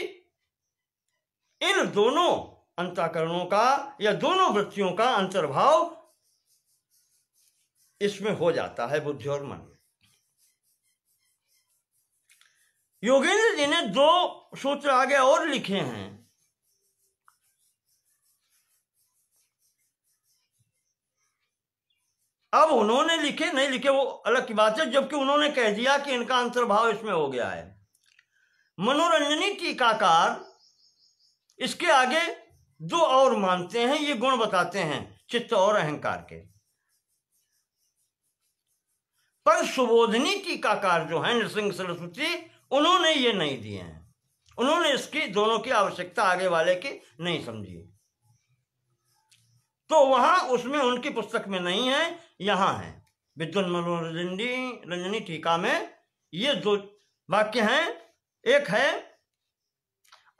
इन दोनों अंतःकरणों का या दोनों वृत्तियों का अंतर्भाव इसमें हो जाता है, बुद्धि और मन में। योगेंद्र जी ने 2 सूत्र आगे और लिखे हैं। अब उन्होंने लिखे नहीं लिखे वो अलग की बात है, जबकि उन्होंने कह दिया कि इनका अंतर्भाव इसमें हो गया है। मनोरंजनी टीकाकार इसके आगे 2 और मानते हैं, ये गुण बताते हैं चित्त और अहंकार के। पर सुबोधनी टीकाकार जो है नृसिंह सरस्वती, उन्होंने ये नहीं दिए हैं। उन्होंने इसकी दोनों की आवश्यकता आगे वाले की नहीं समझी, तो वहां उसमें उनकी पुस्तक में नहीं है, यहां है विद्वन मनोरंजनी टीका में। ये 2 वाक्य हैं। एक है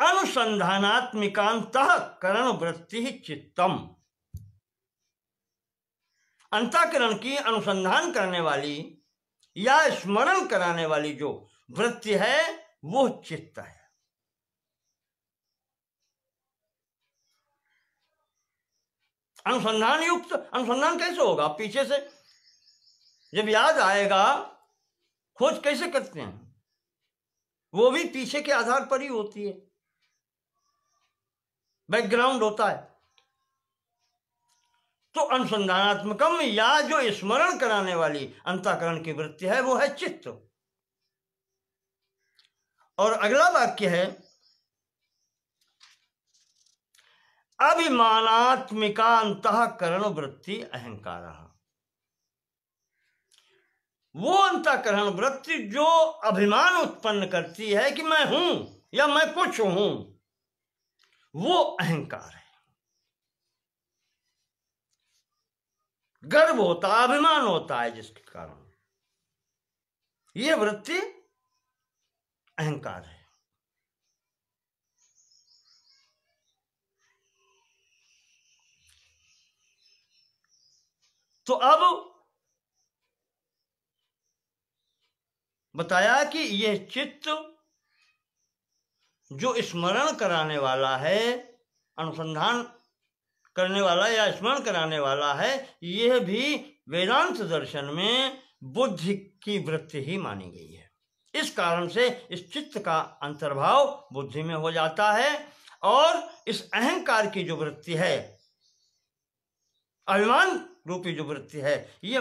अनुसंधानात्मिकांतः करण वृत्ति चित्तम, अंतःकरण की अनुसंधान करने वाली या स्मरण कराने वाली जो वृत्ति है वो चित्त है। अनुसंधान युक्त अनुसंधान कैसे होगा? पीछे से जब याद आएगा, खोज कैसे करते हैं? वो भी पीछे के आधार पर ही होती है, बैकग्राउंड होता है। तो अनुसंधानात्मकम या जो स्मरण कराने वाली अंतःकरण की वृत्ति है वो है चित्त। और अगला वाक्य है अभिमानात्मिका अंतःकरण वृत्ति अहंकार, वो अंतःकरण वृत्ति जो अभिमान उत्पन्न करती है कि मैं हूं या मैं कुछ हूं, वो अहंकार है। गर्व होता है, अभिमान होता है, जिसके कारण यह वृत्ति अहंकार है। तो अब बताया कि यह चित्त जो स्मरण कराने वाला है, अनुसंधान करने वाला या स्मरण कराने वाला है, यह भी वेदांत दर्शन में बुद्धि की वृत्ति ही मानी गई है। इस कारण से इस चित्त का अंतर्भाव बुद्धि में हो जाता है, और इस अहंकार की जो वृत्ति है, अभिमान रूपी जो वृत्ति है, ये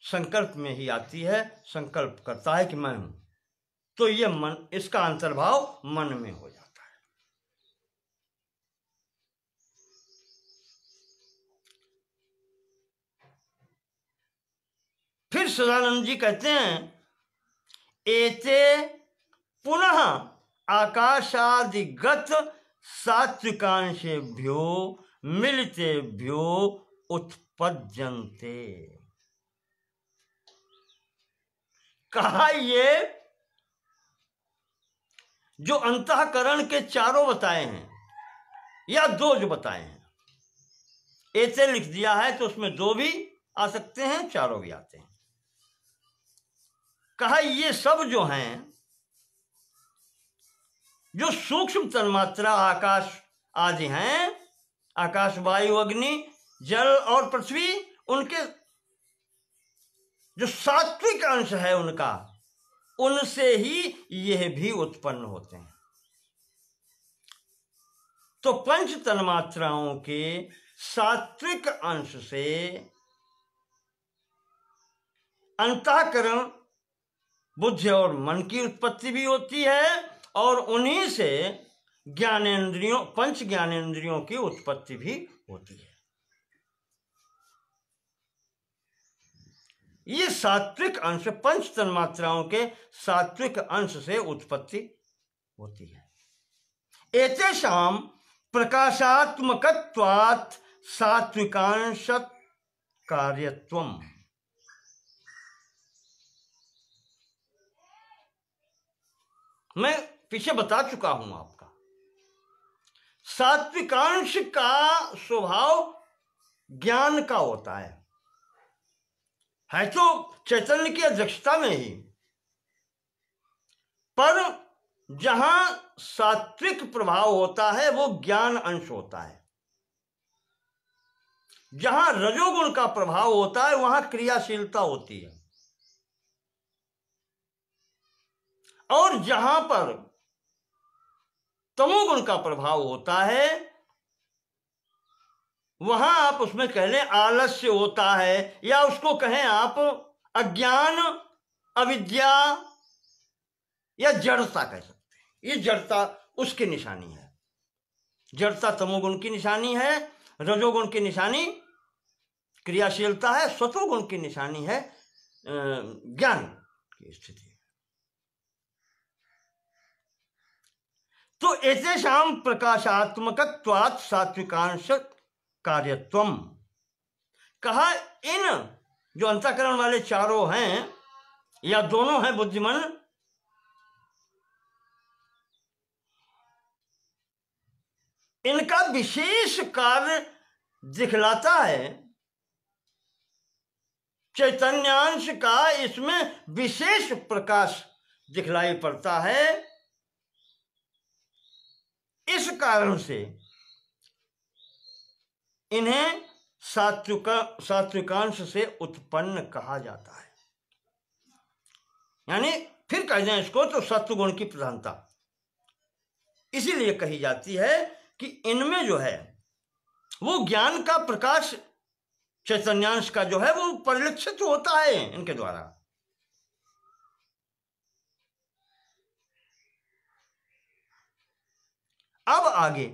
संकल्प में ही आती है, संकल्प करता है कि मैं हूं, तो ये मन, इसका अंतर्भाव मन में हो जाता है। फिर सदानंद जी कहते हैं एते पुनः आकाशादिगत सात्विकांशेभ्यो मिलितेभ्यो उत्पद्यन्ते। कहा ये जो अंतःकरण के 4 बताए हैं या 2 जो बताए हैं, ऐसे लिख दिया है तो उसमें 2 भी आ सकते हैं, 4 भी आते हैं। कहा ये सब जो हैं, जो सूक्ष्म तन्मात्रा आकाश आदि हैं, आकाश, वायु, अग्नि, जल और पृथ्वी, उनके जो सात्विक अंश है उनका, उनसे ही यह भी उत्पन्न होते हैं। तो पंच तन्मात्राओं के सात्विक अंश से अंतःकरण, बुद्धि और मन की उत्पत्ति भी होती है, और उन्हीं से ज्ञानेंद्रियों, पंच ज्ञानेंद्रियों की उत्पत्ति भी होती है। ये सात्विक अंश, पंच तन्मात्राओं के सात्विक अंश से उत्पत्ति होती है। एतेषां प्रकाशात्मकत्वात् सात्विकांश कार्यत्वम्। मैं पीछे बता चुका हूं आपका, सात्विकांश का स्वभाव ज्ञान का होता है तो चैतन्य की अध्यक्षता में ही, पर जहां सात्विक प्रभाव होता है वो ज्ञान अंश होता है, जहां रजोगुण का प्रभाव होता है वहां क्रियाशीलता होती है, और जहां पर तमोगुण का प्रभाव होता है वहां आप उसमें कह लें आलस्य होता है, या उसको कहें आप अज्ञान, अविद्या या जड़ता कह सकते हैं। ये जड़ता उसकी निशानी है। जड़ता तमोगुण की निशानी है, रजोगुण की निशानी क्रियाशीलता है, सतोगुण की निशानी है ज्ञान की स्थिति। तो एतेषां प्रकाशात्मकत्वात् सात्विकांश कार्यत्वम्। कहा इन जो अंतःकरण वाले चारों हैं या दोनों हैं बुद्धिमान, इनका विशेष कार्य दिखलाता है, चैतन्यांश का इसमें विशेष प्रकाश दिखलाई पड़ता है। इस कारण से इन्हें सात्विकांश से उत्पन्न कहा जाता है। यानी फिर कह जाए इसको तो सत्वगुण की प्रधानता इसीलिए कही जाती है कि इनमें जो है वो ज्ञान का प्रकाश, चैतन्यांश का जो है वो परिलक्षित होता है इनके द्वारा। अब आगे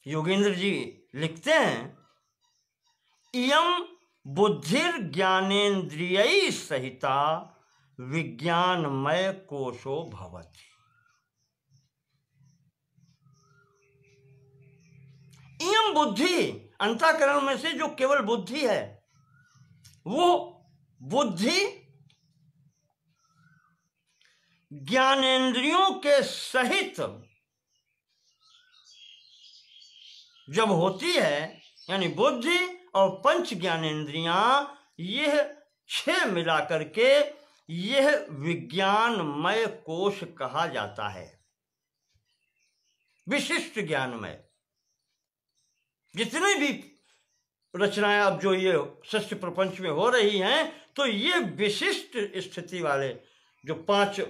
योगेंद्र जी लिखते हैं, इयं बुद्धिर ज्ञानेन्द्रिय सहिता विज्ञानमय कोशो भवति। इयं बुद्धि, अंतःकरण में से जो केवल बुद्धि है, वो बुद्धि ज्ञानेन्द्रियों के सहित जब होती है, यानी बुद्धि और पंच ज्ञानेन्द्रियां, यह 6 मिलाकर के यह विज्ञानमय कोश कहा जाता है। विशिष्ट ज्ञानमय जितनी भी रचनाएं अब जो ये षष्ठ प्रपंच में हो रही हैं, तो ये विशिष्ट स्थिति वाले जो 5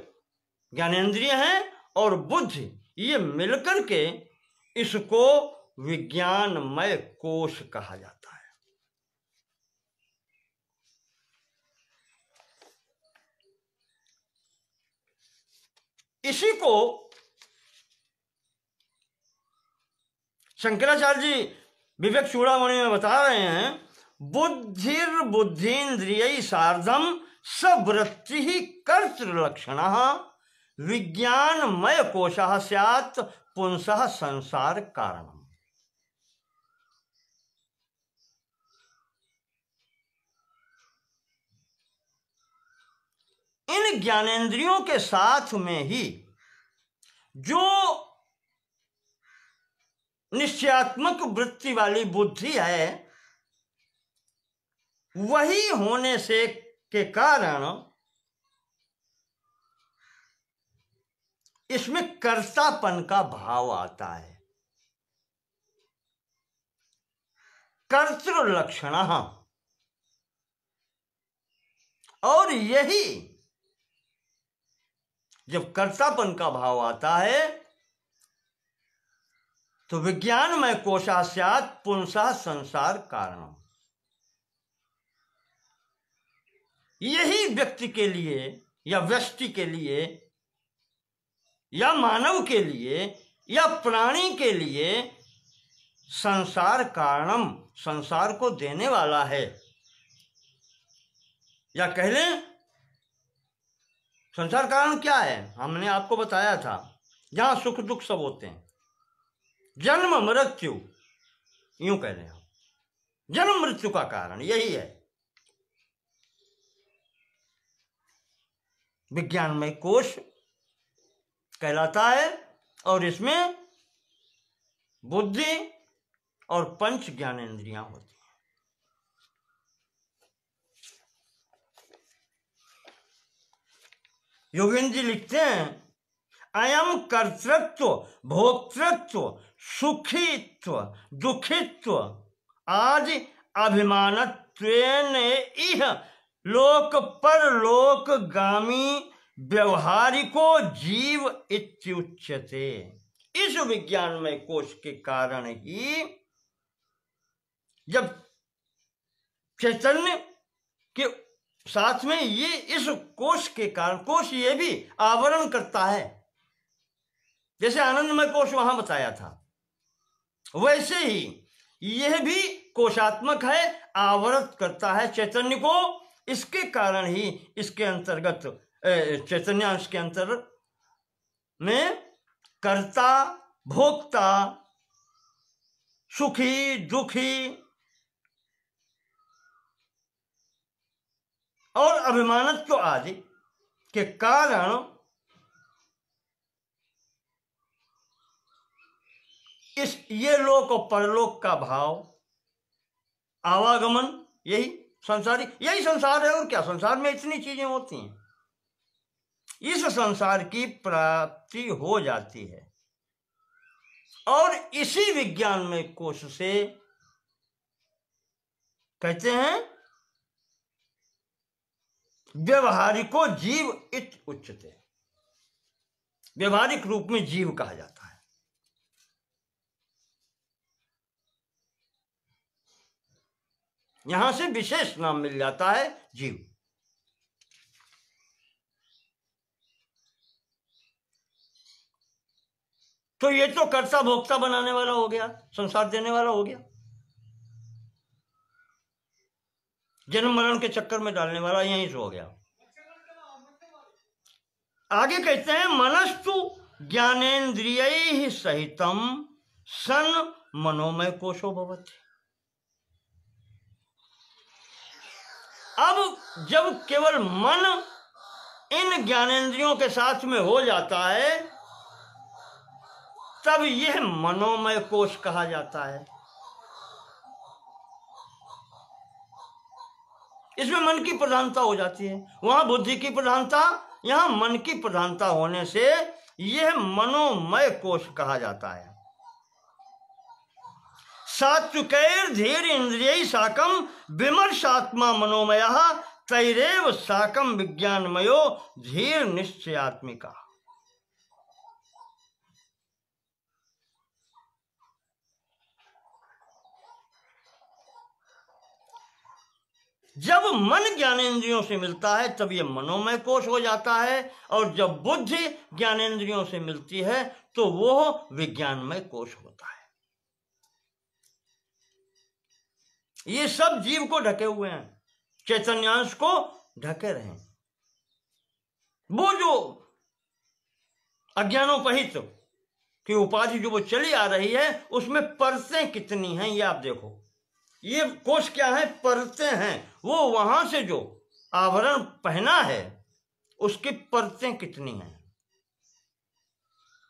ज्ञानेन्द्रिय हैं और बुद्धि, ये मिलकर के इसको विज्ञानमय कोश कहा जाता है। इसी को शंकराचार्य जी विवेक चूड़ामणि में बता रहे हैं, बुद्धिर बुद्धीन्द्रिय सार्धम सवृत्ति ही कर्तृलक्षणः विज्ञानमय कोशः स्यात् पुंसः संसार कारणम्। इन ज्ञानेन्द्रियों के साथ में ही जो निश्चयात्मक वृत्ति वाली बुद्धि है, वही होने से के कारण इसमें कर्तापन का भाव आता है। कर्तृलक्षण, और यही जब कर्तापन का भाव आता है तो विज्ञानमय कोशा स्यात् पुंसः संसार कारणम। यही व्यक्ति के लिए या व्यष्टि के लिए या मानव के लिए या प्राणी के लिए संसार कारणम, संसार को देने वाला है। या कह लें संसार कारण क्या है, हमने आपको बताया था, जहां सुख दुख सब होते हैं, जन्म मृत्यु, यूं कह लें हम, जन्म मृत्यु का कारण यही है। विज्ञानमय कोश कहलाता है और इसमें बुद्धि और पंच ज्ञानेंद्रियां होती हैं। योगेंद्र जी लिखते हैं, अयम कर्तृत्व भोक्तृत्व सुखित्व दुखित्व आदि अभिमानत्वेन इह लोक परलोक गामी व्यवहारिको जीव इत्युच्यते। इस विज्ञानमय कोश के कारण ही जब चैतन्य के साथ में ये इस कोश के कारण, कोश ये भी आवरण करता है, जैसे आनंदमय कोश वहां बताया था, वैसे ही यह भी कोशात्मक है, आवृत करता है चैतन्य को। इसके कारण ही इसके अंतर्गत चैतन्यांश के अंतर में कर्ता भोक्ता सुखी दुखी और अभिमानत्व आदि के कारण इस ये लोक और परलोक का भाव, आवागमन, यही संसारी, यही संसार है। और क्या, संसार में इतनी चीजें होती हैं, इस संसार की प्राप्ति हो जाती है। और इसी विज्ञान में कोश से कहते हैं व्यवहारिको जीव इति उच्यते, व्यवहारिक रूप में जीव कहा जाता है। यहां से विशेष नाम मिल जाता है जीव। तो ये तो कर्ता भोक्ता बनाने वाला हो गया, संसार देने वाला हो गया, जन्म मरण के चक्कर में डालने वाला यहीं से हो गया। आगे कहते हैं मनस्तु ज्ञानेन्द्रियैः सहितम सन मनोमय कोशो भवति। अब जब केवल मन इन ज्ञानेंद्रियों के साथ में हो जाता है, तब यह मनोमय कोश कहा जाता है। इसमें मन की प्रधानता हो जाती है, वहां बुद्धि की प्रधानता, यहां मन की प्रधानता होने से यह मनोमय कोश कहा जाता है। सात्विकैर्धीर इंद्रियै साकम विमर्शात्मा मनोमयः तैरेव साकम विज्ञानमयो धीर निश्चयात्मिका। जब मन ज्ञानेंद्रियों से मिलता है तब यह मनोमय कोश हो जाता है, और जब बुद्धि ज्ञानेंद्रियों से मिलती है तो वो विज्ञानमय कोश होता है। ये सब जीव को ढके हुए हैं, चैतन्यांश को ढके रहे। वो जो अज्ञानोपहित की उपाधि जो वो चली आ रही है, उसमें परतें कितनी हैं ये आप देखो। ये कोश क्या है, परतें हैं। वो वहां से जो आवरण पहना है उसकी परतें कितनी हैं,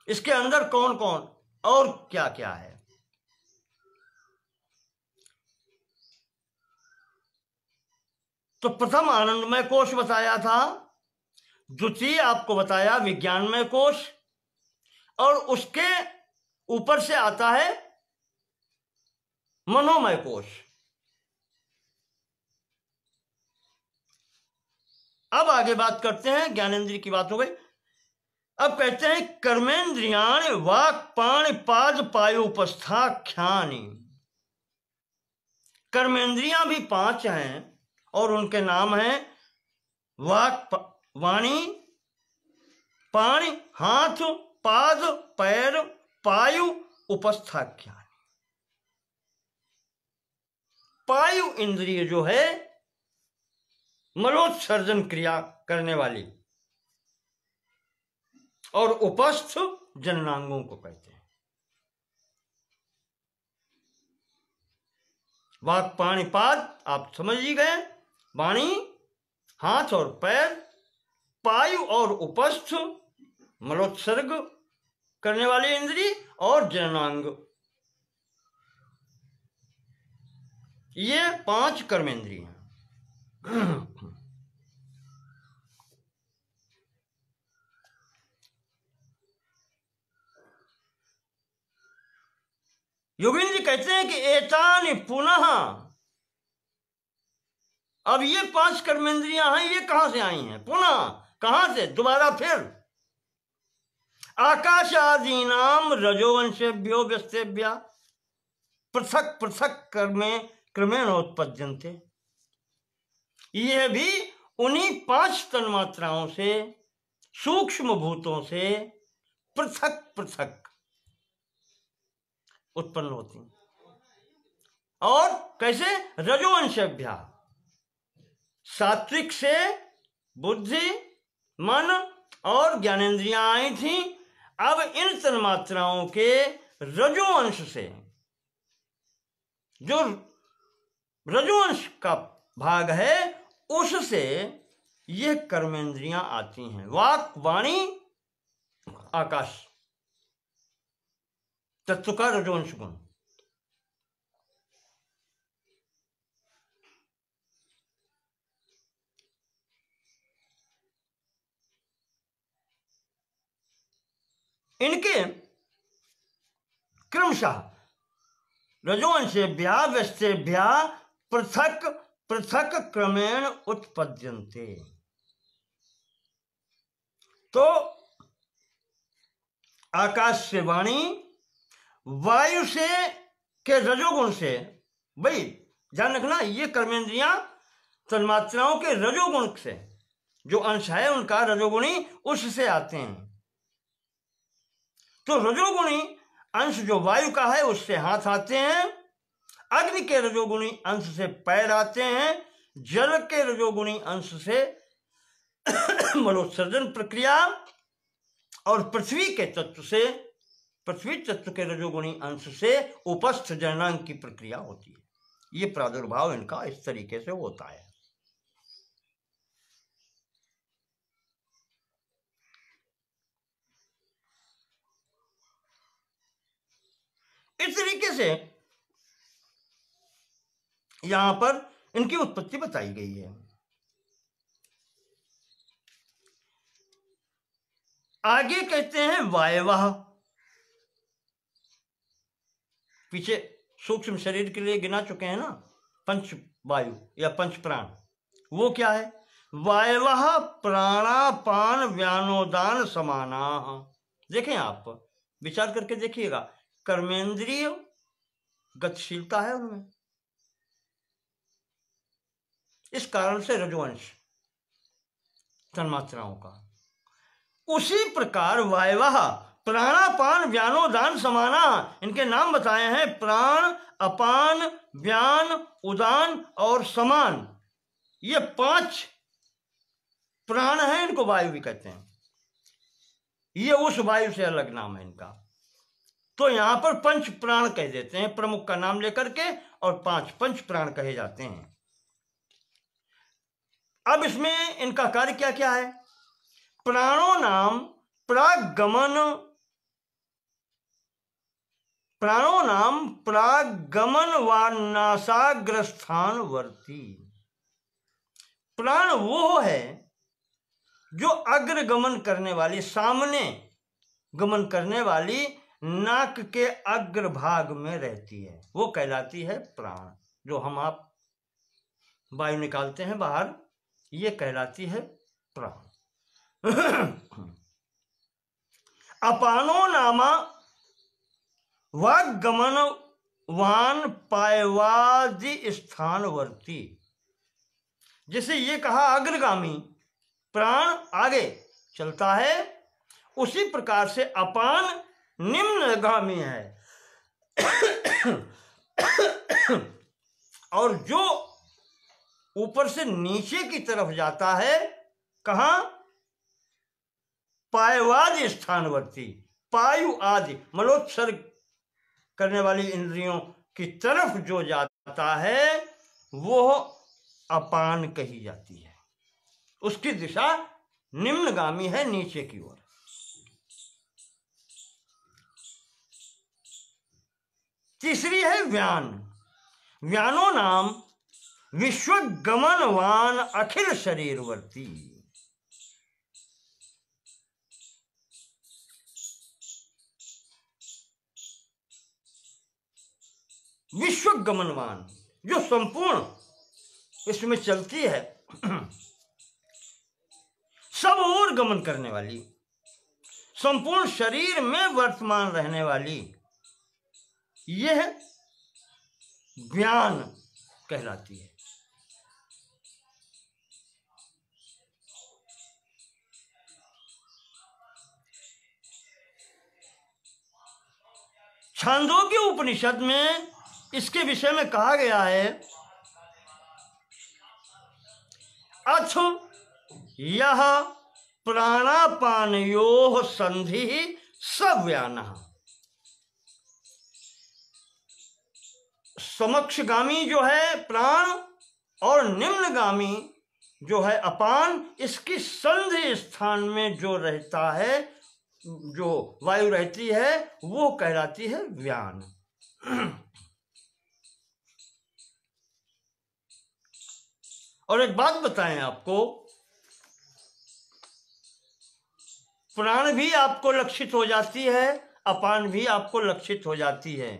इसके अंदर कौन कौन और क्या क्या है। तो प्रथम आनंदमय कोश बताया था, द्वितीय आपको बताया विज्ञानमय कोश, और उसके ऊपर से आता है मनोमय कोश। अब आगे बात करते हैं, ज्ञानेंद्रिय की बात हो गई। अब कहते हैं कर्मेंद्रियाण वाक् पाणि पाद पायोपस्थाख्यानि। कर्मेंद्रियां भी 5 हैं और उनके नाम हैं वाक् वाणी, पाणि हाथ, पाद पैर, पायु उपस्थाख्यानि। पायु इंद्रिय जो है मलोत्सर्जन क्रिया करने वाली, और उपस्थ जननांगों को कहते हैं। वाक् पाणि पाद आप समझ ही गए, वाणी हाथ और पैर, पायु और उपस्थ मलोत्सर्ग करने वाली इंद्री, और जननांग, ये 5 कर्मेंद्रिय हैं। योगेंद्र जी कहते हैं कि एतानि पुनः, अब ये 5 कर्मेंद्रियां हैं, ये कहां से आई हैं? पुनः कहां से? दोबारा फिर आकाशादीनाम रजोवंशेभ्यो व्यस्तेभ्य पृथक पृथक क्रमेण उत्पद्यन्ते। ये भी उन्हीं 5 तन्मात्राओं से, सूक्ष्म भूतों से पृथक पृथक उत्पन्न होती हैं। और कैसे? रजोवंशेभ्य, सात्विक से बुद्धि, मन और ज्ञानेंद्रियां आई थी। अब इन तन्मात्राओं के रजोवंश से, जो रजोवंश का भाग है, उससे ये कर्मेंद्रियां आती हैं। वाक, वाणी, आकाश तत्व का रजोवंश गुण। इनके क्रमशः रजोवंशेभ्य व्यस्तेभ्य पृथक पृथक क्रमेण उत्पद्यन्ते। तो आकाश से वाणी, वायु से के रजोगुण से, भाई ध्यान रखना, ये कर्मेंद्रियां तन्मात्राओं के रजोगुण से, जो अंश है उनका रजोगुणी, उससे आते हैं। तो रजोगुणी अंश जो वायु का है उससे हाथ आते हैं, अग्नि के रजोगुणी अंश से पैर आते हैं, जल के रजोगुणी अंश से मलोत्सर्जन प्रक्रिया, और पृथ्वी के तत्व से, पृथ्वी तत्व के रजोगुणी अंश से उपस्थ जननांग की प्रक्रिया होती है। ये प्रादुर्भाव इनका इस तरीके से होता है। इस तरीके से यहां पर इनकी उत्पत्ति बताई गई है। आगे कहते हैं वायवः। पीछे सूक्ष्म शरीर के लिए गिना चुके हैं ना, पंच वायु या पंच प्राण। वो क्या है? वायवः प्राणापान व्यानोदान समाना। देखें, आप विचार करके देखिएगा, कर्मेंद्रिय गतिशीलता है उनमें, इस कारण से रजोवंश तन्मात्राओं का। उसी प्रकार वायवः प्राणापान व्यानोदान समाना, इनके नाम बताए हैं, प्राण, अपान, व्यान, उदान और समान। ये 5 प्राण हैं, इनको वायु भी कहते हैं। ये उस वायु से अलग नाम है इनका। तो यहां पर पंच प्राण कह देते हैं, प्रमुख का नाम लेकर के, और 5 पंच प्राण कहे जाते हैं। अब इसमें इनका कार्य क्या क्या है? प्राणो नाम प्रागमन प्राणो नाम प्रागमन वानासाग्रस्थान वर्ती। प्राण वो है जो अग्रगमन करने वाली, सामने गमन करने वाली नाक के अग्रभाग में रहती है, वो कहलाती है प्राण। जो हम आप वायु निकालते हैं बाहर, ये कहलाती है प्राण। अपानो नामा वागमन वान पायवादि स्थानवर्ती। जैसे ये कहा अग्रगामी प्राण आगे चलता है, उसी प्रकार से अपान निम्नगामी है। और जो ऊपर से नीचे की तरफ जाता है, कहाँ? पायवादि स्थानवर्ती। पायु आदि मलोत्सर्ग करने वाली इंद्रियों की तरफ जो जाता है वो अपान कही जाती है। उसकी दिशा निम्नगामी है, नीचे की ओर। तीसरी है व्यान। व्यानो नाम विश्वगमनवान अखिल शरीरवर्ती। विश्वगमनवान, जो संपूर्ण इसमें चलती है, सब ओर गमन करने वाली, संपूर्ण शरीर में वर्तमान रहने वाली, यह व्यान कहलाती है। छांदोग्य उपनिषद में इसके विषय में कहा गया है, अथ यह प्राणापानयोः संधि सव्यानः। समक्षगामी जो है प्राण और निम्नगामी जो है अपान, इसकी संधि स्थान में जो रहता है, जो वायु रहती है, वो कहलाती है व्यान। और एक बात बताएं आपको, प्राण भी आपको लक्षित हो जाती है, अपान भी आपको लक्षित हो जाती है।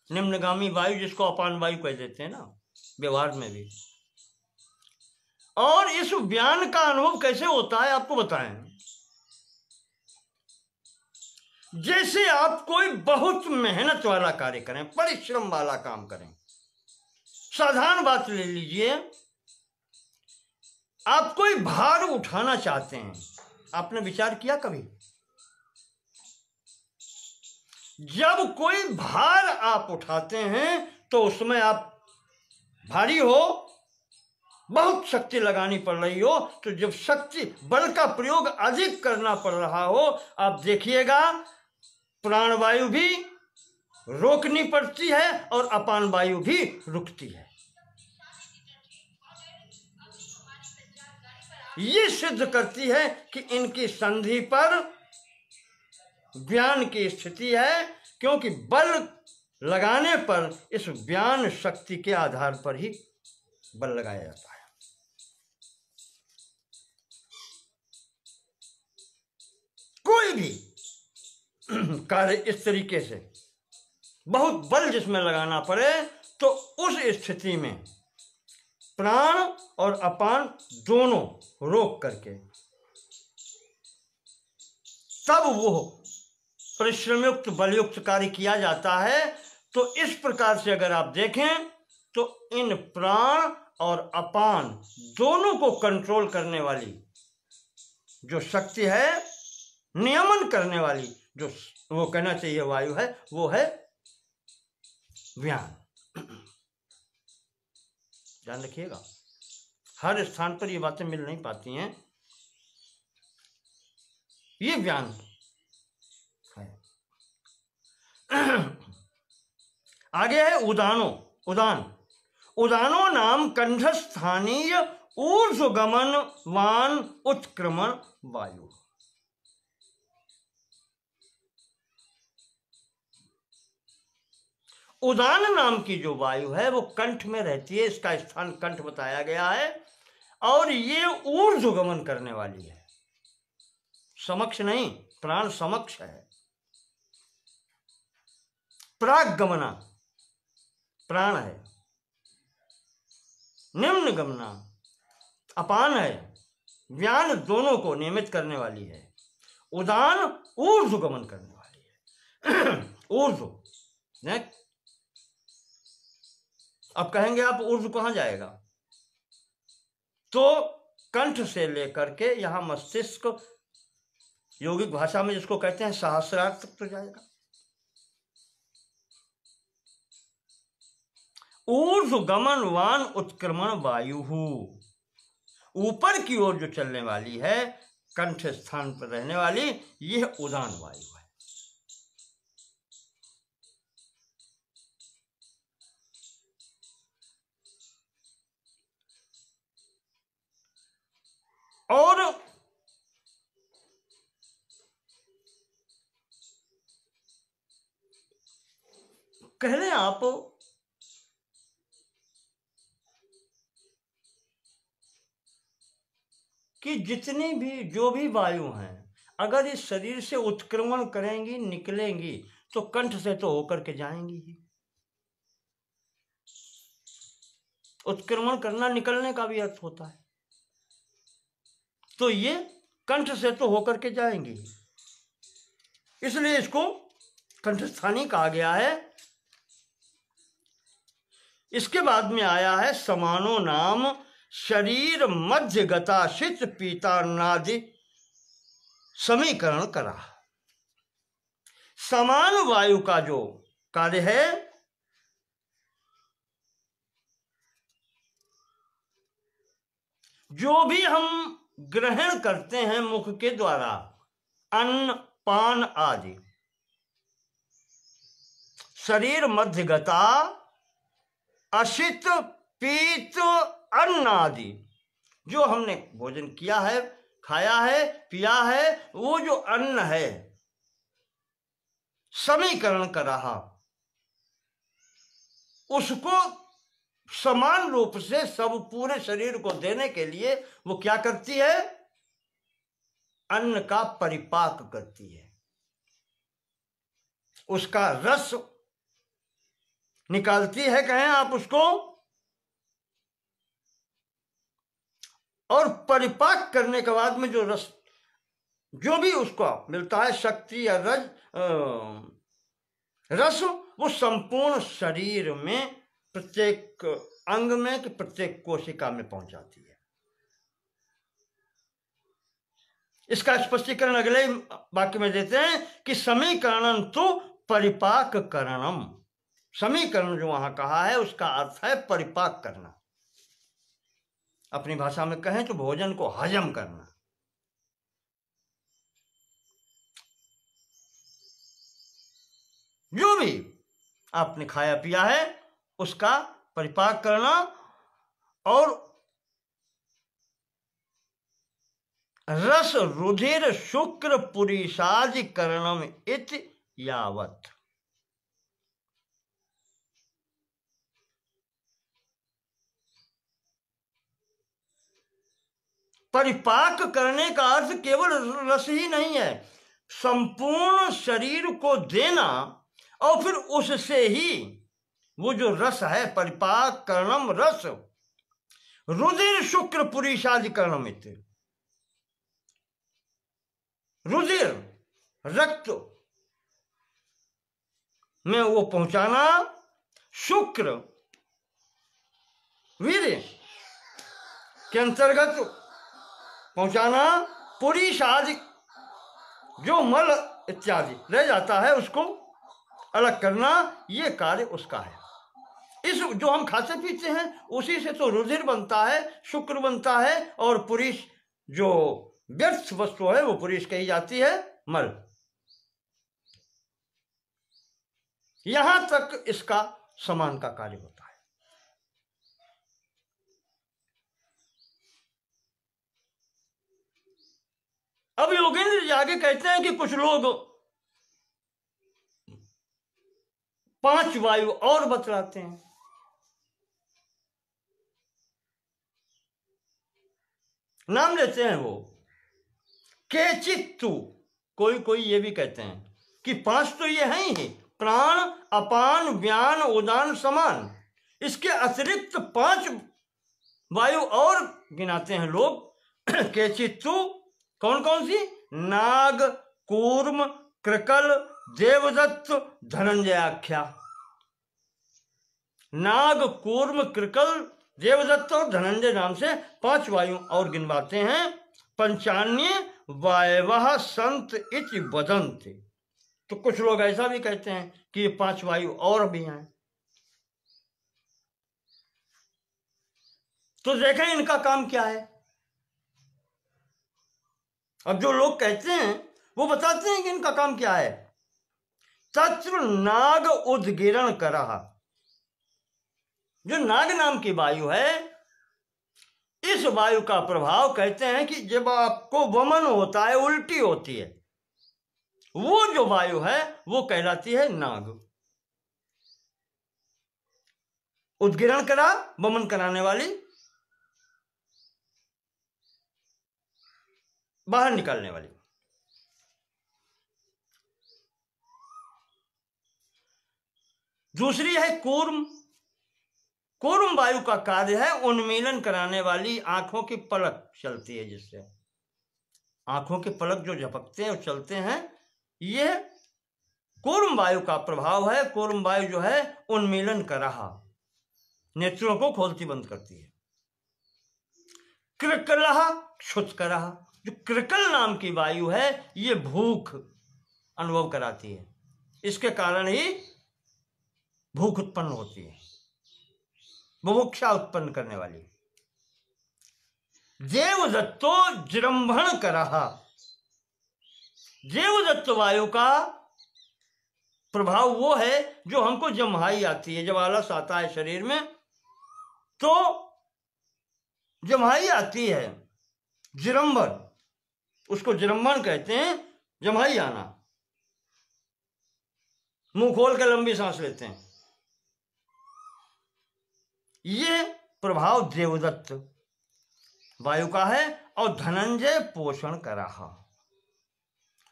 निम्नगामी वायु, जिसको अपान वायु कह देते हैं ना व्यवहार में भी। और इस व्यान का अनुभव कैसे होता है आपको बताएं। जैसे आप कोई बहुत मेहनत वाला कार्य करें, परिश्रम वाला काम करें। साधारण बात ले लीजिए, आप कोई भार उठाना चाहते हैं, आपने विचार किया कभी? जब कोई भार आप उठाते हैं तो उसमें आप भारी हो, बहुत शक्ति लगानी पड़ रही हो, तो जब शक्ति बल का प्रयोग अधिक करना पड़ रहा हो, आप देखिएगा प्राणवायु भी रोकनी पड़ती है और अपान वायु भी रुकती है। ये सिद्ध करती है कि इनकी संधि पर व्यान की स्थिति है, क्योंकि बल लगाने पर इस व्यान शक्ति के आधार पर ही बल लगाया जाता है। कोई भी कार्य इस तरीके से बहुत बल जिसमें लगाना पड़े, तो उस स्थिति में प्राण और अपान दोनों रोक करके तब वो परिश्रमयुक्त बलयुक्त कार्य किया जाता है। तो इस प्रकार से अगर आप देखें तो इन प्राण और अपान दोनों को कंट्रोल करने वाली जो शक्ति है, नियमन करने वाली जो वो कहना चाहिए वायु है, वो है व्यान। ध्यान रखिएगा, हर स्थान पर ये बातें मिल नहीं पाती हैं। ये व्यान है। आगे है उदानो। उदानो नाम कंठस्थानीय ऊर्ध्वगमन वान उत्क्रमण वायु। उदान नाम की जो वायु है वो कंठ में रहती है, इसका स्थान कंठ बताया गया है, और ये ऊर्ध्वगमन करने वाली है, समक्ष नहीं, प्राण समक्ष है। प्रागगमना प्राण है, निम्न गमना अपान है, व्यान दोनों को नियमित करने वाली है, उदान ऊर्ध्वगमन करने वाली है। ऊर्ध्व, अब कहेंगे आप ऊर्ध्व कहां जाएगा, तो कंठ से लेकर के यहां मस्तिष्क, योगिक भाषा में जिसको कहते हैं सहस्रार तक तो जाएगा। ऊर्ध्वगमन वान उत्क्रमण वायु, ऊपर की ओर जो चलने वाली है, कंठ स्थान पर रहने वाली, यह उदान वायु है। और कह रहे आप कि जितनी भी जो भी वायु हैं, अगर इस शरीर से उत्क्रमण करेंगी, निकलेंगी, तो कंठ से तो होकर के जाएंगी ही। उत्क्रमण करना निकलने का भी अर्थ होता है, तो ये कंठ से तो होकर के जाएंगी, इसलिए इसको कंठस्थानी कहा गया है। इसके बाद में आया है समानो नाम शरीर मध्य गता शित पीतान्नादि समीकरण करा। समान वायु का जो कार्य है, जो भी हम ग्रहण करते हैं मुख के द्वारा, अन्न पान आदि, शरीर मध्यगता अशित पीत अन्न आदि, जो हमने भोजन किया है, खाया है, पिया है, वो जो अन्न है, समीकरण कर रहा, उसको समान रूप से सब पूरे शरीर को देने के लिए वो क्या करती है, अन्न का परिपाक करती है, उसका रस निकालती है, कहें आप उसको, और परिपाक करने के बाद में जो रस, जो भी उसको मिलता है, शक्ति या रस, वो संपूर्ण शरीर में, प्रत्येक अंग में, कि प्रत्येक कोशिका में पहुंच जाती है। इसका स्पष्टीकरण अगले वाक्य में देते हैं कि समीकरणम तो परिपाक करणम। समीकरण जो वहां कहा है, उसका अर्थ है परिपाक करना, अपनी भाषा में कहें तो भोजन को हजम करना। जो भी आपने खाया पिया है, उसका परिपाक करना, और रस रुधिर शुक्र पुरीषादि करणम इति यावत्। परिपाक करने का अर्थ केवल रस ही नहीं है, संपूर्ण शरीर को देना, और फिर उससे ही वो जो रस है, परिपाक करणम रस, रुधिर शुक्र पुरीषादि करणम इति, रुधिर रक्त में वो पहुंचाना, शुक्र वीर्य के अंतर्गत पहुंचाना, पुरीष आदि जो मल इत्यादि रह जाता है उसको अलग करना, ये कार्य उसका है। इस जो हम खाते पीते हैं उसी से तो रुधिर बनता है, शुक्र बनता है, और पुरीष जो व्यर्थ वस्तु है वो पुरीष कही जाती है, मल। यहां तक इसका समान का कार्य होता है। अब योगेंद्र जी आगे कहते हैं कि कुछ लोग 5 वायु और बतलाते हैं। नाम लेते हैं वो केचित तु, कोई कोई ये भी कहते हैं कि 5 तो ये हैं ही, प्राण, अपान, व्यान, उदान, समान। इसके अतिरिक्त 5 वायु और गिनाते हैं लोग। केचित तु कौन कौन सी? नाग, कूर्म, कृकल, देवदत्त, धनंजयाख्या। नाग, कूर्म, कृकल, देवदत्त और धनंजय नाम से 5 वायु और गिनवाते हैं। पंचान्य वायवः संत इति वदन्ति। तो कुछ लोग ऐसा भी कहते हैं कि ये 5 वायु और भी हैं। तो देखें इनका काम क्या है। अब जो लोग कहते हैं वो बताते हैं कि इनका काम क्या है। तत्र नाग उद्गिरण करहा, जो नाग नाम की वायु है, इस वायु का प्रभाव कहते हैं कि जब आपको वमन होता है, उल्टी होती है, वो जो वायु है वो कहलाती है नाग। उद्गिरण करा, वमन कराने वाली, बाहर निकालने वाली। दूसरी है कूर्म। कूर्म वायु का कार्य है उन्मीलन कराने वाली, आंखों की पलक चलती है, जिससे आंखों के पलक जो झपकते हैं और चलते हैं, ये कूर्म वायु का प्रभाव है। कूर्म वायु जो है उन्मीलन करहा, नेत्रों को खोलती बंद करती है। कृकलहा क्षुत करहा, जो कृकल नाम की वायु है ये भूख अनुभव कराती है, इसके कारण ही भूख उत्पन्न होती है, बुभुक्षा उत्पन्न करने वाली। देवदत्तो जृंभण करहा, देवदत्त वायु का प्रभाव वो है जो हमको जम्हाई आती है, जब आलस आता है शरीर में तो जम्हाई आती है, जृंभण, उसको जृंभण कहते हैं, जम्हाई आना। मुंह खोल कर लंबी सांस लेते हैं, ये प्रभाव देवदत्त वायु का है। और धनंजय पोषण करहा,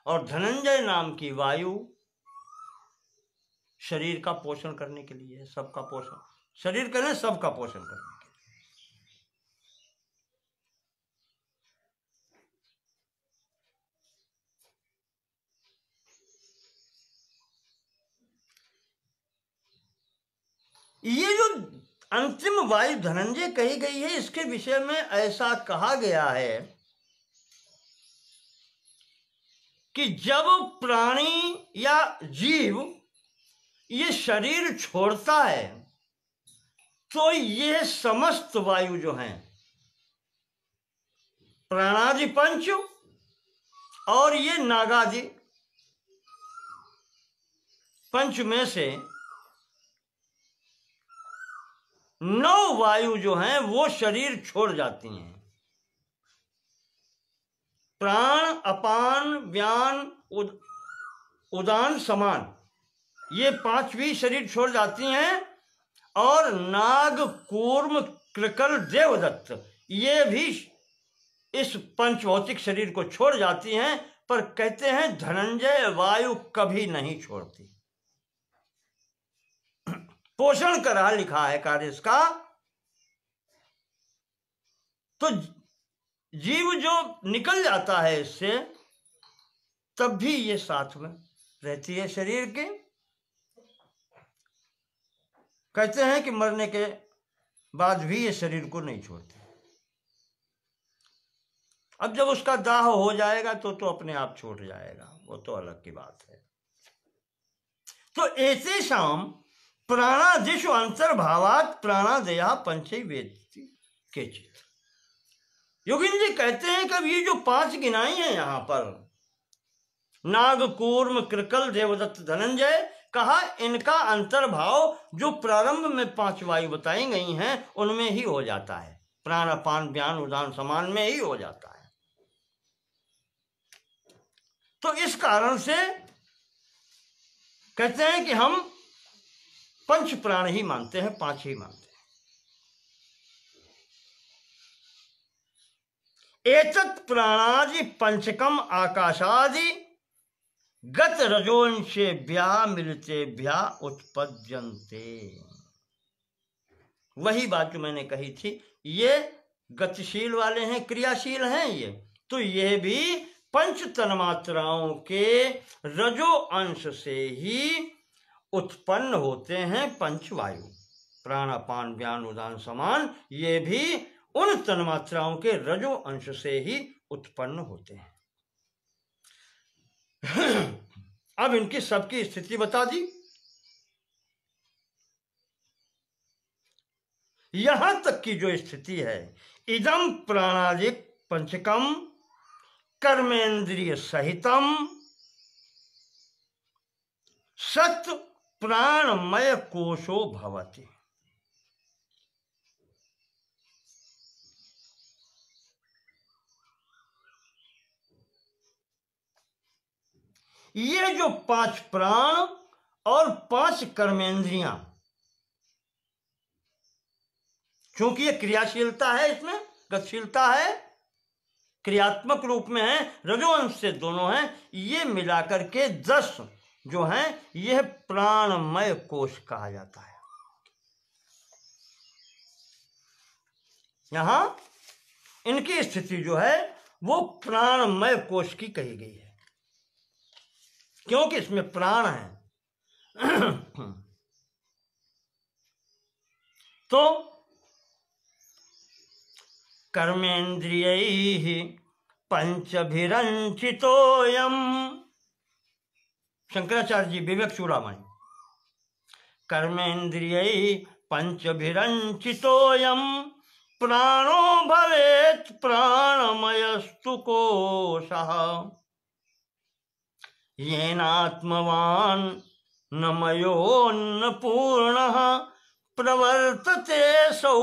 और धनंजय नाम की वायु शरीर का पोषण करने के लिए, सबका पोषण, शरीर करें सबका पोषण करने के लिए। ये जो अंतिम वायु धनंजय कही गई है, इसके विषय में ऐसा कहा गया है कि जब प्राणी या जीव ये शरीर छोड़ता है तो ये समस्त वायु जो हैं, प्राणादि पंच और ये नागादि पंच में से 9 वायु जो हैं वो शरीर छोड़ जाती हैं। प्राण, अपान, व्यान, उदान, समान, ये 5 भी शरीर छोड़ जाती हैं। और नाग, कूर्म, कृकल, देवदत्त ये भी इस पंचभौतिक शरीर को छोड़ जाती हैं, पर कहते हैं धनंजय वायु कभी नहीं छोड़ती। पोषण करा लिखा है कार्य इसका। तो जीव जो निकल जाता है इससे, तब भी ये साथ में रहती है शरीर के। कहते हैं कि मरने के बाद भी ये शरीर को नहीं छोड़ती। अब जब उसका दाह हो जाएगा तो अपने आप छूट जाएगा, वो तो अलग की बात है। तो एतेषां प्राणादिषु अंतर्भावात् प्राणादयः पंचै वेत्ति केचित्। योगिन जी कहते हैं कि अब ये जो 5 गिनाई हैं यहां पर, नाग, कूर्म, कृकल, देवदत्त, धनंजय, कहा इनका अंतर्भाव जो प्रारंभ में 5 वायु बताई गई हैं उनमें ही हो जाता है, प्राण, अपान, व्यान, उदान, समान में ही हो जाता है। तो इस कारण से कहते हैं कि हम पंच प्राण ही मानते हैं, पांच ही मानते हैं। एतत् प्राणादि पंचकम आकाशादि गत रजोंशेभ्या मिलतेभ्या उत्पद्यन्ते। वही बात जो मैंने कही थी, ये गतिशील वाले हैं, क्रियाशील हैं ये, तो ये भी पंच तन्मात्राओं के रजो अंश से ही उत्पन्न होते हैं। पंच वायु, प्राण अपान व्यान उदान समान, ये भी उन तन्मात्राओं के रजो अंश से ही उत्पन्न होते हैं। अब इनकी सबकी स्थिति बता दी। यहां तक की जो स्थिति है, इदम प्राणादिक पंचकम कर्मेंद्रिय सहितम सत प्राणमय कोशो भवति। ये जो पांच प्राण और पांच कर्मेंद्रियां, क्योंकि ये क्रियाशीलता है, इसमें गतिशीलता है, क्रियात्मक रूप में है, रजोवंश से दोनों हैं, ये मिलाकर के 10 जो हैं, यह प्राणमय कोश कहा जाता है। यहां इनकी स्थिति जो है वो प्राणमय कोश की कही गई है, क्योंकि इसमें प्राण है। तो कर्मेन्द्रियैः पंचभिरंचितोऽयम्, शंकराचार्य जी विवेक चूड़ामणि, कर्मेन्द्रियैः पंचभिरंचितोऽयम् प्राणो भवेत् प्राणमयस्तु कोशः येनात्मवान् नमयोऽन्न पूर्णः प्रवर्तते सौ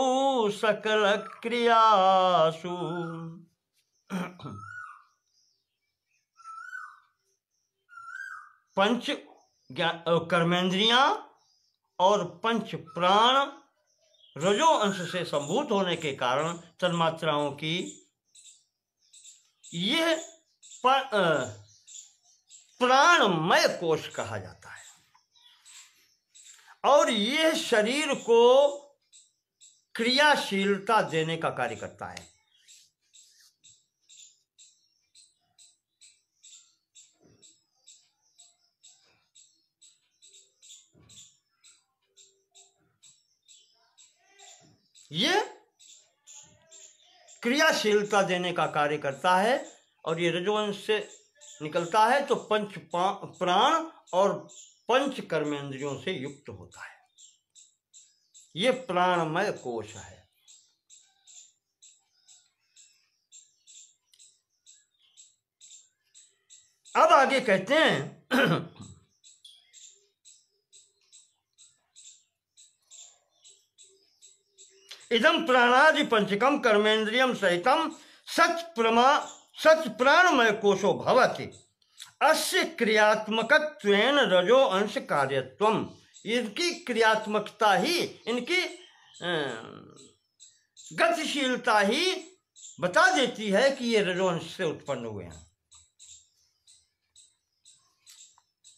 सकल क्रियासु। पंच कर्मेंद्रियां और पंच प्राण रजो अंश से संभूत होने के कारण तन्मात्राओं की यह प्राणमय कोश कहा जाता है, और यह शरीर को क्रियाशीलता देने का कार्य करता है। ये क्रियाशीलता देने का कार्य करता है, और ये रजोवंश से निकलता है, तो पंच प्राण और पंच कर्मेंद्रियों से युक्त होता है। ये प्राणमय कोश है। अब आगे कहते हैं इदम प्राणादि पंचकम कर्मेंद्रियम सहितम सच प्राणमय कोशो भवति अस्य क्रियात्मकत्वेन रजो अंश कार्यत्वम। इनकी क्रियात्मकता ही, इनकी गतिशीलता ही बता देती है कि ये रजो अंश से उत्पन्न हुए हैं।